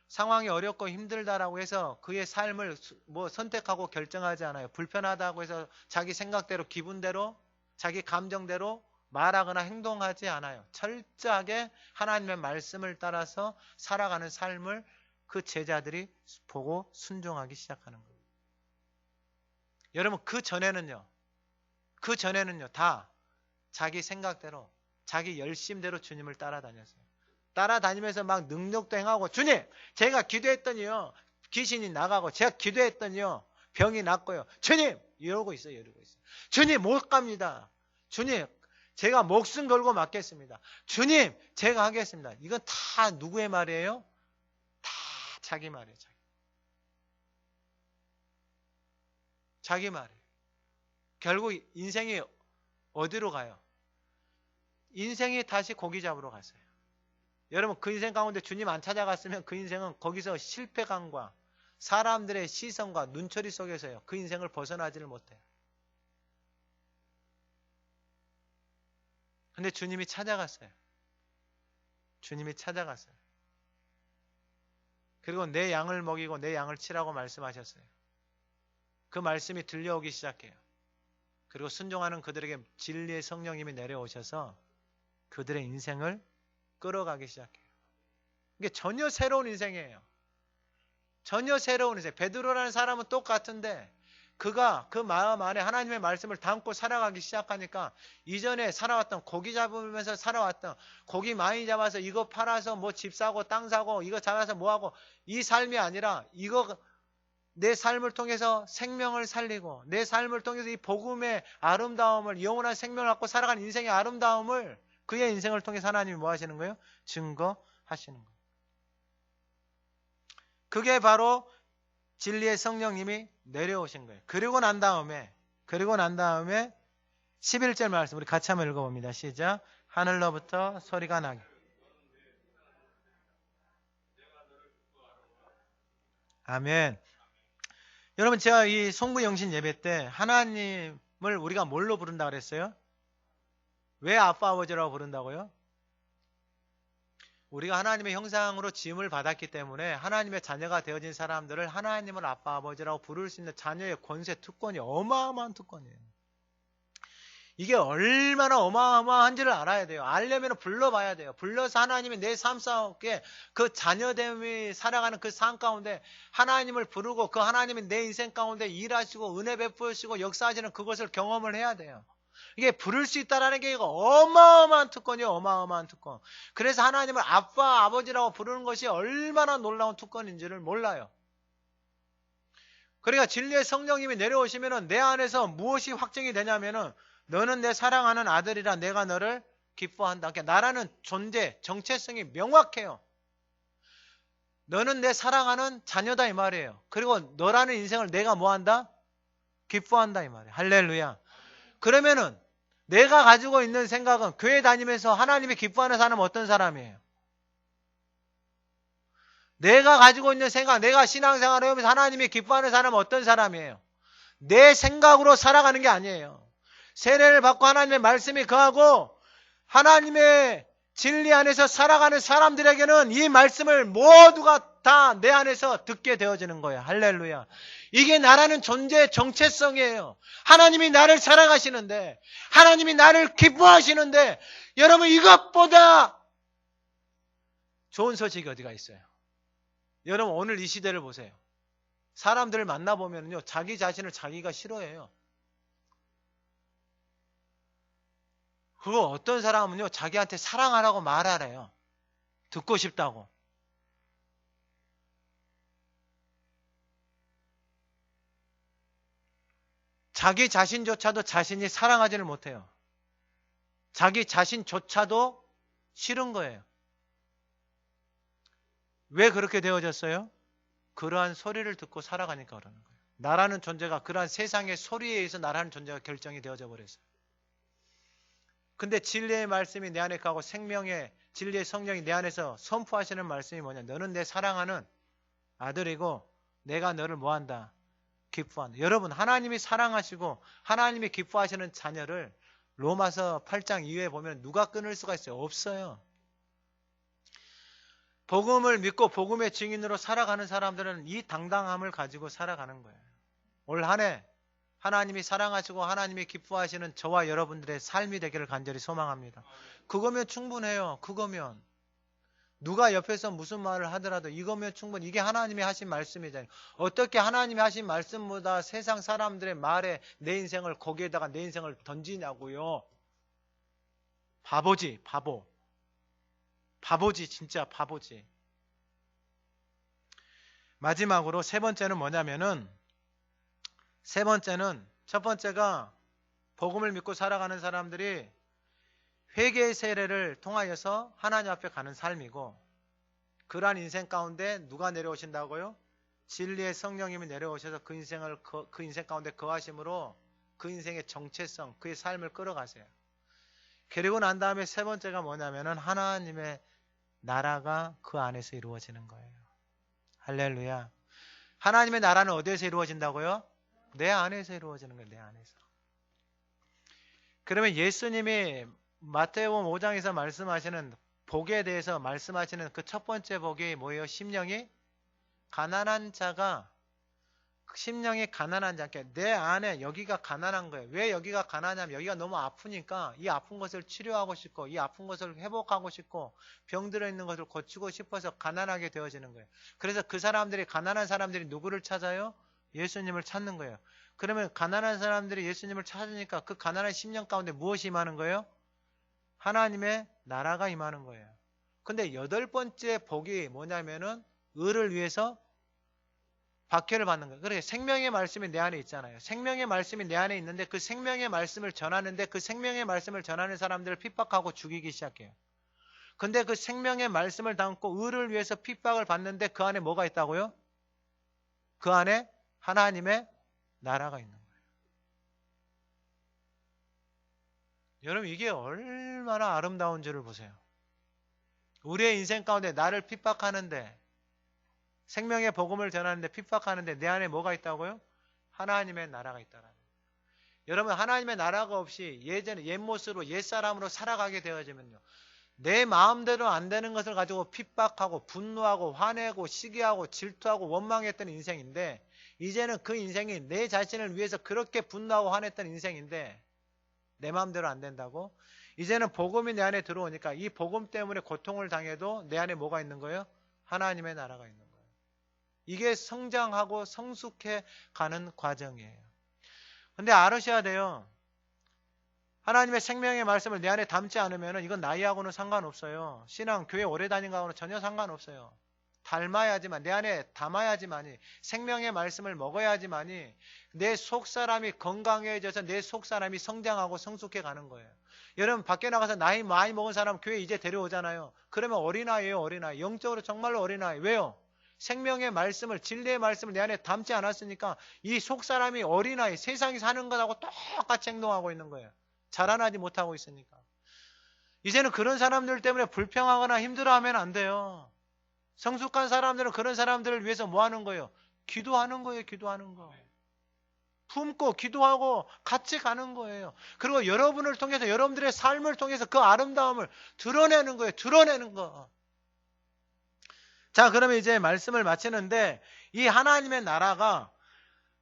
상황이 어렵고 힘들다라고 해서 그의 삶을 뭐 선택하고 결정하지 않아요. 불편하다고 해서 자기 생각대로 기분대로 자기 감정대로 말하거나 행동하지 않아요. 철저하게 하나님의 말씀을 따라서 살아가는 삶을 그 제자들이 보고 순종하기 시작하는 거예요. 여러분 그 전에는요 다 자기 생각대로 자기 열심대로 주님을 따라다녔어요. 따라다니면서 막 능력도 행하고 주님 제가 기도했더니요 귀신이 나가고 제가 기도했더니요 병이 낫고요. 주님 이러고 있어요. 주님 못 갑니다. 주님 제가 목숨 걸고 맡겠습니다. 주님 제가 하겠습니다. 이건 다 누구의 말이에요? 다 자기 말이에요. 자기 말이에요. 결국 인생이 어디로 가요? 인생이 다시 고기 잡으러 갔어요. 여러분 그 인생 가운데 주님 안 찾아갔으면 그 인생은 거기서 실패감과 사람들의 시선과 눈초리 속에서요. 그 인생을 벗어나지를 못해요. 근데 주님이 찾아갔어요. 그리고 내 양을 먹이고 내 양을 치라고 말씀하셨어요. 그 말씀이 들려오기 시작해요. 그리고 순종하는 그들에게 진리의 성령님이 내려오셔서 그들의 인생을 끌어가기 시작해요. 이게 전혀 새로운 인생이에요. 전혀 새로운 인생. 베드로라는 사람은 똑같은데 그가 그 마음 안에 하나님의 말씀을 담고 살아가기 시작하니까 이전에 살아왔던 고기 잡으면서 살아왔던 고기 많이 잡아서 이거 팔아서 뭐 집 사고 땅 사고 이거 잡아서 뭐 하고 이 삶이 아니라 이거 내 삶을 통해서 생명을 살리고 내 삶을 통해서 이 복음의 아름다움을 영원한 생명을 갖고 살아가는 인생의 아름다움을 그의 인생을 통해서 하나님이 뭐 하시는 거예요? 증거하시는 거예요. 그게 바로 진리의 성령님이 내려오신 거예요. 그리고 난 다음에 11절 말씀 우리 같이 한번 읽어봅니다. 시작. 하늘로부터 소리가 나게. 아멘. 여러분, 제가 이 송구영신 예배 때 하나님을 우리가 뭘로 부른다 그랬어요? 왜 아빠 아버지라고 부른다고요? 우리가 하나님의 형상으로 지음을 받았기 때문에 하나님의 자녀가 되어진 사람들을 하나님을 아빠 아버지라고 부를 수 있는 자녀의 권세, 특권이 어마어마한 특권이에요. 이게 얼마나 어마어마한지를 알아야 돼요. 알려면 불러봐야 돼요. 불러서 하나님이 내 삶 속에 그 자녀됨이 살아가는 그 삶 가운데 하나님을 부르고 그 하나님이 내 인생 가운데 일하시고 은혜 베푸시고 역사하시는 그것을 경험을 해야 돼요. 이게 부를 수 있다는 게 이거 어마어마한 특권이에요. 어마어마한 특권. 그래서 하나님을 아빠, 아버지라고 부르는 것이 얼마나 놀라운 특권인지를 몰라요. 그러니까 진리의 성령님이 내려오시면은 내 안에서 무엇이 확정이 되냐면은 너는 내 사랑하는 아들이라 내가 너를 기뻐한다. 그러니까 나라는 존재, 정체성이 명확해요. 너는 내 사랑하는 자녀다 이 말이에요. 그리고 너라는 인생을 내가 뭐한다? 기뻐한다 이 말이에요. 할렐루야. 그러면은 내가 가지고 있는 생각은 교회 다니면서 하나님이 기뻐하는 사람은 어떤 사람이에요? 내가 가지고 있는 생각, 내가 신앙생활을 하면서 하나님이 기뻐하는 사람은 어떤 사람이에요? 내 생각으로 살아가는 게 아니에요. 세례를 받고 하나님의 말씀이 거하고 하나님의 진리 안에서 살아가는 사람들에게는 이 말씀을 모두가 다 내 안에서 듣게 되어지는 거예요. 할렐루야. 이게 나라는 존재의 정체성이에요. 하나님이 나를 사랑하시는데, 하나님이 나를 기뻐하시는데, 여러분 이것보다 좋은 소식이 어디가 있어요? 여러분 오늘 이 시대를 보세요. 사람들을 만나보면요, 자기 자신을 자기가 싫어해요. 그리고 어떤 사람은요, 자기한테 사랑하라고 말하래요. 듣고 싶다고. 자기 자신조차도 자신이 사랑하지를 못해요. 자기 자신조차도 싫은 거예요. 왜 그렇게 되어졌어요? 그러한 소리를 듣고 살아가니까 그러는 거예요. 나라는 존재가 그러한 세상의 소리에 의해서 나라는 존재가 결정이 되어져 버렸어요. 근데 진리의 말씀이 내 안에 가고 생명의 진리의 성령이 내 안에서 선포하시는 말씀이 뭐냐? 너는 내 사랑하는 아들이고 내가 너를 뭐한다? 기뻐한다. 여러분 하나님이 사랑하시고 하나님이 기뻐하시는 자녀를 로마서 8장 이후에 보면 누가 끊을 수가 있어요? 없어요. 복음을 믿고 복음의 증인으로 살아가는 사람들은 이 당당함을 가지고 살아가는 거예요. 올 한 해 하나님이 사랑하시고 하나님이 기뻐하시는 저와 여러분들의 삶이 되기를 간절히 소망합니다. 그거면 충분해요. 그거면. 누가 옆에서 무슨 말을 하더라도 이거면 충분히. 이게 하나님이 하신 말씀이잖아요. 어떻게 하나님이 하신 말씀보다 세상 사람들의 말에 내 인생을 거기에다가 내 인생을 던지냐고요. 바보지, 바보. 바보지, 진짜 바보지. 마지막으로 세 번째는 뭐냐면은 첫 번째가 복음을 믿고 살아가는 사람들이 회개의 세례를 통하여서 하나님 앞에 가는 삶이고, 그러한 인생 가운데 누가 내려오신다고요? 진리의 성령님이 내려오셔서 그 인생 가운데 거하심으로 그 인생의 정체성, 그의 삶을 끌어가세요. 그리고 난 다음에 세 번째가 뭐냐면은 하나님의 나라가 그 안에서 이루어지는 거예요. 할렐루야. 하나님의 나라는 어디에서 이루어진다고요? 내 안에서 이루어지는 거예요. 내 안에서. 그러면 예수님이 마태복음 5장에서 말씀하시는 복에 대해서 말씀하시는 그 첫 번째 복이 뭐예요? 심령이 가난한 자가, 심령이 가난한 자, 내 안에 여기가 가난한 거예요. 왜 여기가 가난하냐면 여기가 너무 아프니까 이 아픈 것을 치료하고 싶고 이 아픈 것을 회복하고 싶고 병들어 있는 것을 고치고 싶어서 가난하게 되어지는 거예요. 그래서 그 사람들이, 가난한 사람들이 누구를 찾아요? 예수님을 찾는 거예요. 그러면 가난한 사람들이 예수님을 찾으니까 그 가난한 심령 가운데 무엇이 임하는 거예요? 하나님의 나라가 임하는 거예요. 근데 여덟 번째 복이 뭐냐면은 의를 위해서 박해를 받는 거예요. 그래, 생명의 말씀이 내 안에 있잖아요. 생명의 말씀이 내 안에 있는데 그 생명의 말씀을 전하는데 그 생명의 말씀을 전하는 사람들을 핍박하고 죽이기 시작해요. 근데 그 생명의 말씀을 담고 의를 위해서 핍박을 받는데 그 안에 뭐가 있다고요? 그 안에 하나님의 나라가 있는 거예요. 여러분 이게 얼마나 아름다운 줄을 보세요. 우리의 인생 가운데 나를 핍박하는데 생명의 복음을 전하는데 핍박하는데 내 안에 뭐가 있다고요? 하나님의 나라가 있다라는 거예요. 여러분, 하나님의 나라가 없이 예전에 옛모습으로 옛사람으로 살아가게 되어지면요, 내 마음대로 안 되는 것을 가지고 핍박하고 분노하고 화내고 시기하고 질투하고 원망했던 인생인데, 이제는 그 인생이 내 자신을 위해서 그렇게 분노하고 화냈던 인생인데 내 마음대로 안 된다고? 이제는 복음이 내 안에 들어오니까 이 복음 때문에 고통을 당해도 내 안에 뭐가 있는 거예요? 하나님의 나라가 있는 거예요. 이게 성장하고 성숙해 가는 과정이에요. 근데 알으셔야 돼요. 하나님의 생명의 말씀을 내 안에 담지 않으면 이건 나이하고는 상관없어요. 신앙, 교회 오래 다닌 거하고는 전혀 상관없어요. 닮아야지만, 내 안에 담아야지만이, 생명의 말씀을 먹어야지만이 내 속사람이 건강해져서 내 속사람이 성장하고 성숙해 가는 거예요. 여러분, 밖에 나가서 나이 많이 먹은 사람 교회 이제 데려오잖아요. 그러면 어린아이예요, 어린아이. 영적으로 정말로 어린아이. 왜요? 생명의 말씀을, 진리의 말씀을 내 안에 담지 않았으니까 이 속사람이 어린아이, 세상이 사는 것하고 똑같이 행동하고 있는 거예요. 자라나지 못하고 있으니까. 이제는 그런 사람들 때문에 불평하거나 힘들어하면 안 돼요. 성숙한 사람들은 그런 사람들을 위해서 뭐 하는 거예요? 기도하는 거예요. 기도하는 거. 품고 기도하고 같이 가는 거예요. 그리고 여러분을 통해서, 여러분들의 삶을 통해서 그 아름다움을 드러내는 거예요. 드러내는 거. 자, 그러면 이제 말씀을 마치는데, 이 하나님의 나라가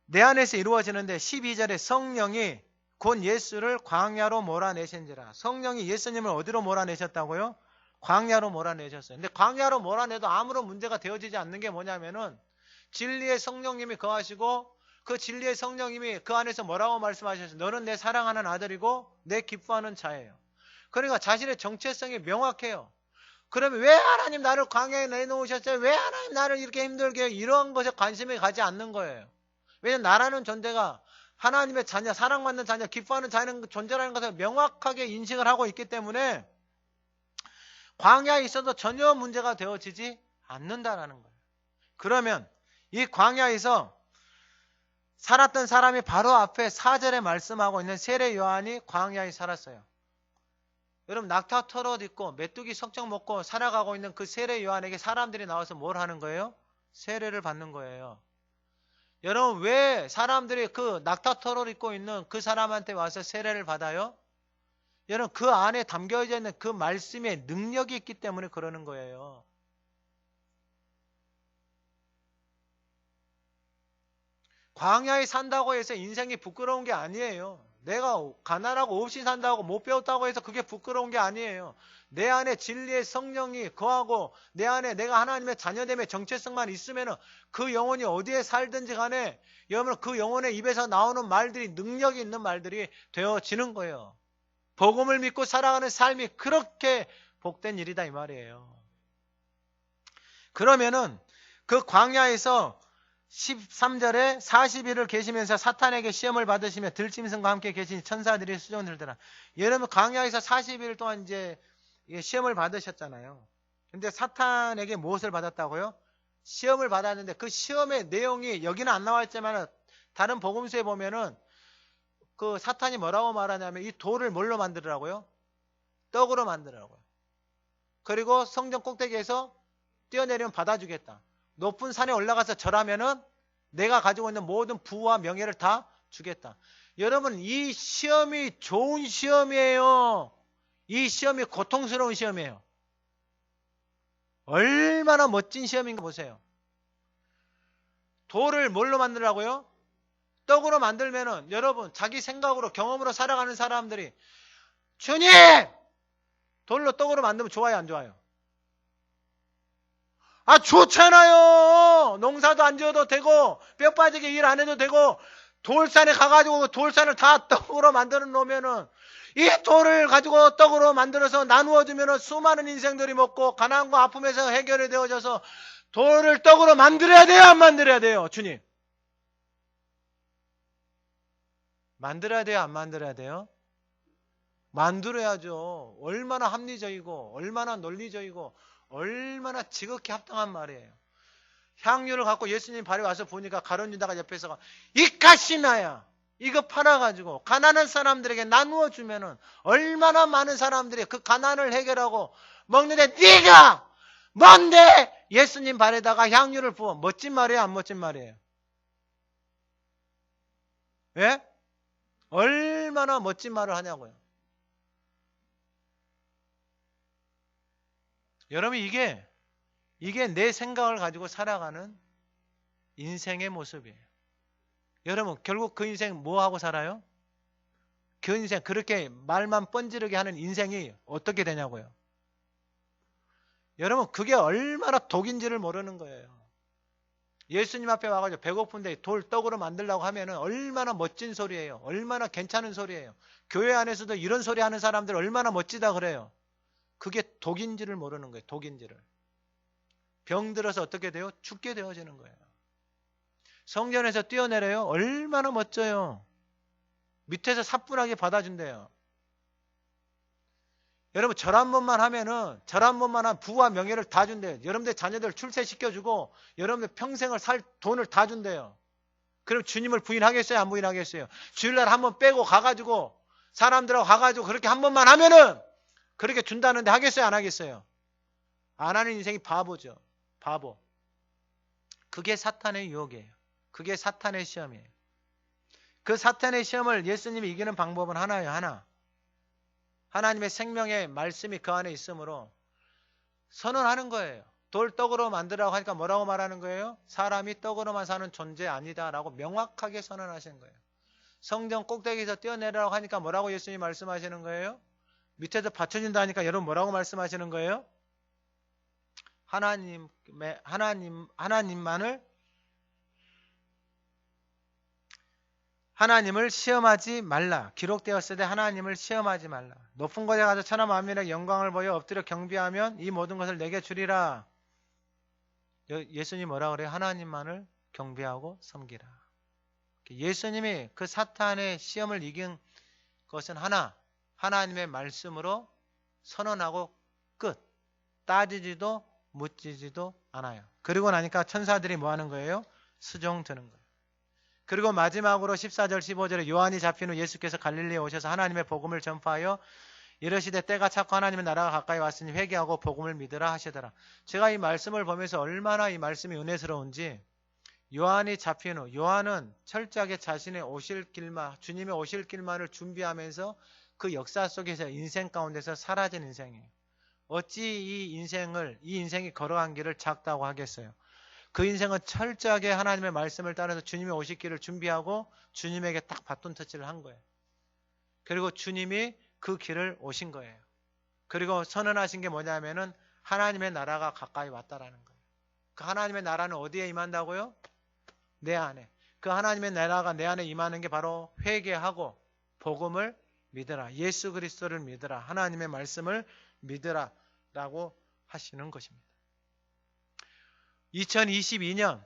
내 안에서 이루어지는데 12절에 성령이 곧 예수를 광야로 몰아내신지라. 성령이 예수님을 어디로 몰아내셨다고요? 광야로 몰아내셨어요. 근데 광야로 몰아내도 아무런 문제가 되어지지 않는 게 뭐냐면은, 진리의 성령님이 거하시고 그 진리의 성령님이 그 안에서 뭐라고 말씀하셨어요? 너는 내 사랑하는 아들이고 내 기뻐하는 자예요. 그러니까 자신의 정체성이 명확해요. 그러면 왜 하나님 나를 광야에 내놓으셨어요? 왜 하나님 나를 이렇게 힘들게 해요? 이런 것에 관심이 가지 않는 거예요. 왜냐하면 나라는 존재가 하나님의 자녀, 사랑받는 자녀, 기뻐하는 자녀는 존재라는 것을 명확하게 인식을 하고 있기 때문에 광야에 있어도 전혀 문제가 되어지지 않는다라는 거예요. 그러면 이 광야에서 살았던 사람이 바로 앞에 4절에 말씀하고 있는 세례 요한이 광야에 살았어요. 여러분, 낙타 털옷 입고 메뚜기 석정 먹고 살아가고 있는 그 세례 요한에게 사람들이 나와서 뭘 하는 거예요? 세례를 받는 거예요. 여러분, 왜 사람들이 그 낙타 털옷 입고 있는 그 사람한테 와서 세례를 받아요? 여러분, 그 안에 담겨져 있는 그 말씀의 능력이 있기 때문에 그러는 거예요. 광야에 산다고 해서 인생이 부끄러운 게 아니에요. 내가 가난하고 없이 산다고 못 배웠다고 해서 그게 부끄러운 게 아니에요. 내 안에 진리의 성령이 거하고 내 안에 내가 하나님의 자녀됨의 정체성만 있으면 그 영혼이 어디에 살든지 간에 여러분, 그 영혼의 입에서 나오는 말들이 능력이 있는 말들이 되어지는 거예요. 복음을 믿고 살아가는 삶이 그렇게 복된 일이다 이 말이에요. 그러면은 그 광야에서 13절에 40일을 계시면서 사탄에게 시험을 받으시며 들짐승과 함께 계신 천사들이 수종 들더라. 여러분, 광야에서 40일 동안 이제 시험을 받으셨잖아요. 근데 사탄에게 무엇을 받았다고요? 시험을 받았는데 그 시험의 내용이 여기는 안 나와 있지만 다른 복음서에 보면은 그 사탄이 뭐라고 말하냐면 이 돌을 뭘로 만들으라고요? 떡으로 만들으라고요. 그리고 성전 꼭대기에서 뛰어내리면 받아주겠다. 높은 산에 올라가서 절하면은 내가 가지고 있는 모든 부와 명예를 다 주겠다. 여러분, 이 시험이 좋은 시험이에요. 이 시험이 고통스러운 시험이에요. 얼마나 멋진 시험인가 보세요. 돌을 뭘로 만들라고요? 떡으로 만들면은 여러분, 자기 생각으로 경험으로 살아가는 사람들이 주님! 돌로 떡으로 만들면 좋아요, 안 좋아요? 아, 좋잖아요. 농사도 안 지어도 되고 뼈 빠지게 일 안 해도 되고 돌산에 가가지고 돌산을 다 떡으로 만들어 놓으면은 이 돌을 가지고 떡으로 만들어서 나누어 주면은 수많은 인생들이 먹고 가난과 아픔에서 해결이 되어져서 돌을 떡으로 만들어야 돼요, 안 만들어야 돼요? 주님, 만들어야 돼요, 안 만들어야 돼요? 만들어야죠. 얼마나 합리적이고 얼마나 논리적이고 얼마나 지극히 합당한 말이에요. 향유를 갖고 예수님 발에 와서 보니까 가룟 유다가 옆에서 이 가시나야 이거 팔아가지고 가난한 사람들에게 나누어 주면은 얼마나 많은 사람들이 그 가난을 해결하고 먹는데 네가 뭔데 예수님 발에다가 향유를 부어. 멋진 말이에요, 안 멋진 말이에요? 예? 얼마나 멋진 말을 하냐고요. 여러분, 이게 내 생각을 가지고 살아가는 인생의 모습이에요. 여러분, 결국 그 인생 뭐 하고 살아요? 그 인생, 그렇게 말만 뻔지르게 하는 인생이 어떻게 되냐고요. 여러분, 그게 얼마나 독인지를 모르는 거예요. 예수님 앞에 와가지고 배고픈데 돌 떡으로 만들려고 하면은 얼마나 멋진 소리예요. 얼마나 괜찮은 소리예요. 교회 안에서도 이런 소리 하는 사람들 얼마나 멋지다 그래요. 그게 독인지를 모르는 거예요. 독인지를. 병들어서 어떻게 돼요? 죽게 되어지는 거예요. 성전에서 뛰어내려요. 얼마나 멋져요. 밑에서 사뿐하게 받아준대요. 여러분, 절 한 번만 하면은, 절 한 번만 한 부와 명예를 다 준대요. 여러분들 자녀들 출세시켜주고, 여러분들 평생을 살 돈을 다 준대요. 그럼 주님을 부인하겠어요? 안 부인하겠어요? 주일날 한 번 빼고 가가지고, 사람들하고 가가지고 그렇게 한 번만 하면은, 그렇게 준다는데 하겠어요? 안 하겠어요? 안 하는 인생이 바보죠. 바보. 그게 사탄의 유혹이에요. 그게 사탄의 시험이에요. 그 사탄의 시험을 예수님이 이기는 방법은 하나예요. 하나. 하나님의 생명의 말씀이 그 안에 있으므로 선언하는 거예요. 돌 떡으로 만들라고 하니까 뭐라고 말하는 거예요? 사람이 떡으로만 사는 존재 아니다 라고 명확하게 선언하시는 거예요. 성전 꼭대기에서 뛰어내리라고 하니까 뭐라고 예수님이 말씀하시는 거예요? 밑에서 받쳐진다 하니까 여러분 뭐라고 말씀하시는 거예요? 하나님을 시험하지 말라. 기록되었을 때 하나님을 시험하지 말라. 높은 곳에 가서 천하 만민에게 영광을 보여 엎드려 경배하면 이 모든 것을 내게 주리라. 예수님이 뭐라 그래요? 하나님만을 경배하고 섬기라. 예수님이 그 사탄의 시험을 이긴 것은 하나님의 말씀으로 선언하고 끝. 따지지도 묻지지도 않아요. 그리고 나니까 천사들이 뭐 하는 거예요? 수종 드는 거예요. 그리고 마지막으로 14절 15절에 요한이 잡힌 후 예수께서 갈릴리에 오셔서 하나님의 복음을 전파하여 이르시되 때가 찼고 하나님의 나라가 가까이 왔으니 회개하고 복음을 믿으라 하시더라. 제가 이 말씀을 보면서 얼마나 이 말씀이 은혜스러운지, 요한이 잡힌 후, 요한은 철저하게 자신의 오실 길만, 주님의 오실 길만을 준비하면서 그 역사 속에서 인생 가운데서 사라진 인생이에요. 어찌 이 인생이 걸어간 길을 작다고 하겠어요. 그 인생은 철저하게 하나님의 말씀을 따라서 주님의 오실 길을 준비하고 주님에게 딱 바톤 터치를 한 거예요. 그리고 주님이 그 길을 오신 거예요. 그리고 선언하신 게 뭐냐면은 하나님의 나라가 가까이 왔다라는 거예요. 그 하나님의 나라는 어디에 임한다고요? 내 안에. 그 하나님의 나라가 내 안에 임하는 게 바로 회개하고 복음을 믿으라. 예수 그리스도를 믿으라. 하나님의 말씀을 믿으라 라고 하시는 것입니다. 2022년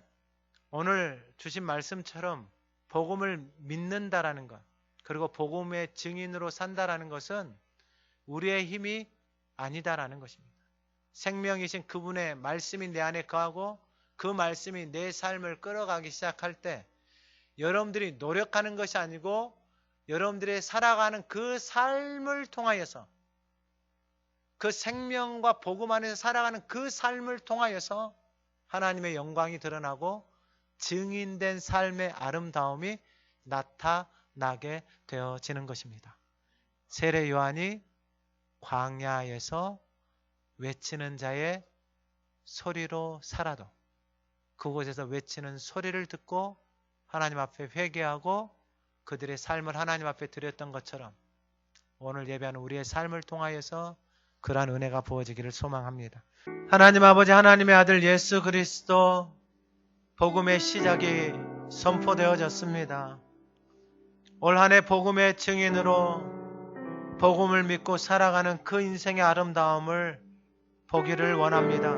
오늘 주신 말씀처럼 복음을 믿는다라는 것, 그리고 복음의 증인으로 산다라는 것은 우리의 힘이 아니다라는 것입니다. 생명이신 그분의 말씀이 내 안에 거하고 그 말씀이 내 삶을 끌어가기 시작할 때 여러분들이 노력하는 것이 아니고 여러분들이 살아가는 그 삶을 통하여서, 그 생명과 복음 안에서 살아가는 그 삶을 통하여서 하나님의 영광이 드러나고 증인된 삶의 아름다움이 나타나게 되어지는 것입니다. 세례 요한이 광야에서 외치는 자의 소리로 살아도 그곳에서 외치는 소리를 듣고 하나님 앞에 회개하고 그들의 삶을 하나님 앞에 드렸던 것처럼 오늘 예배하는 우리의 삶을 통하여서 그러한 은혜가 부어지기를 소망합니다. 하나님 아버지, 하나님의 아들 예수 그리스도 복음의 시작이 선포되어졌습니다. 올 한 해 복음의 증인으로 복음을 믿고 살아가는 그 인생의 아름다움을 보기를 원합니다.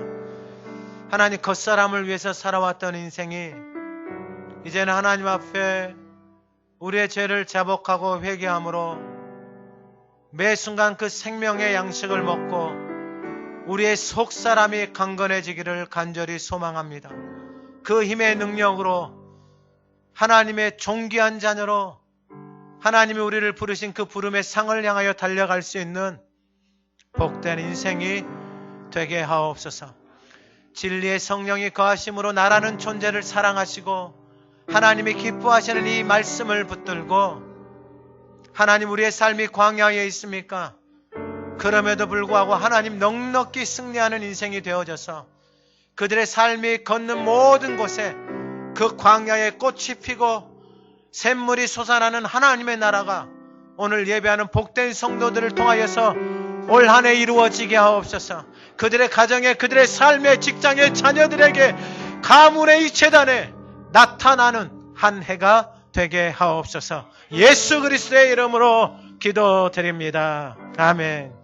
하나님, 겉사람을 위해서 살아왔던 인생이 이제는 하나님 앞에 우리의 죄를 자복하고 회개함으로 매 순간 그 생명의 양식을 먹고 우리의 속사람이 강건해지기를 간절히 소망합니다. 그 힘의 능력으로 하나님의 존귀한 자녀로 하나님이 우리를 부르신 그 부름의 상을 향하여 달려갈 수 있는 복된 인생이 되게 하옵소서. 진리의 성령이 거하심으로 나라는 존재를 사랑하시고 하나님이 기뻐하시는 이 말씀을 붙들고 하나님 우리의 삶이 광야에 있습니까? 그럼에도 불구하고 하나님 넉넉히 승리하는 인생이 되어져서 그들의 삶이 걷는 모든 곳에 그 광야에 꽃이 피고 샘물이 솟아나는 하나님의 나라가 오늘 예배하는 복된 성도들을 통하여서 올 한 해 이루어지게 하옵소서. 그들의 가정에, 그들의 삶에, 직장에, 자녀들에게, 가문의 이 재단에 나타나는 한 해가 되게 하옵소서. 예수 그리스도의 이름으로 기도드립니다. 아멘.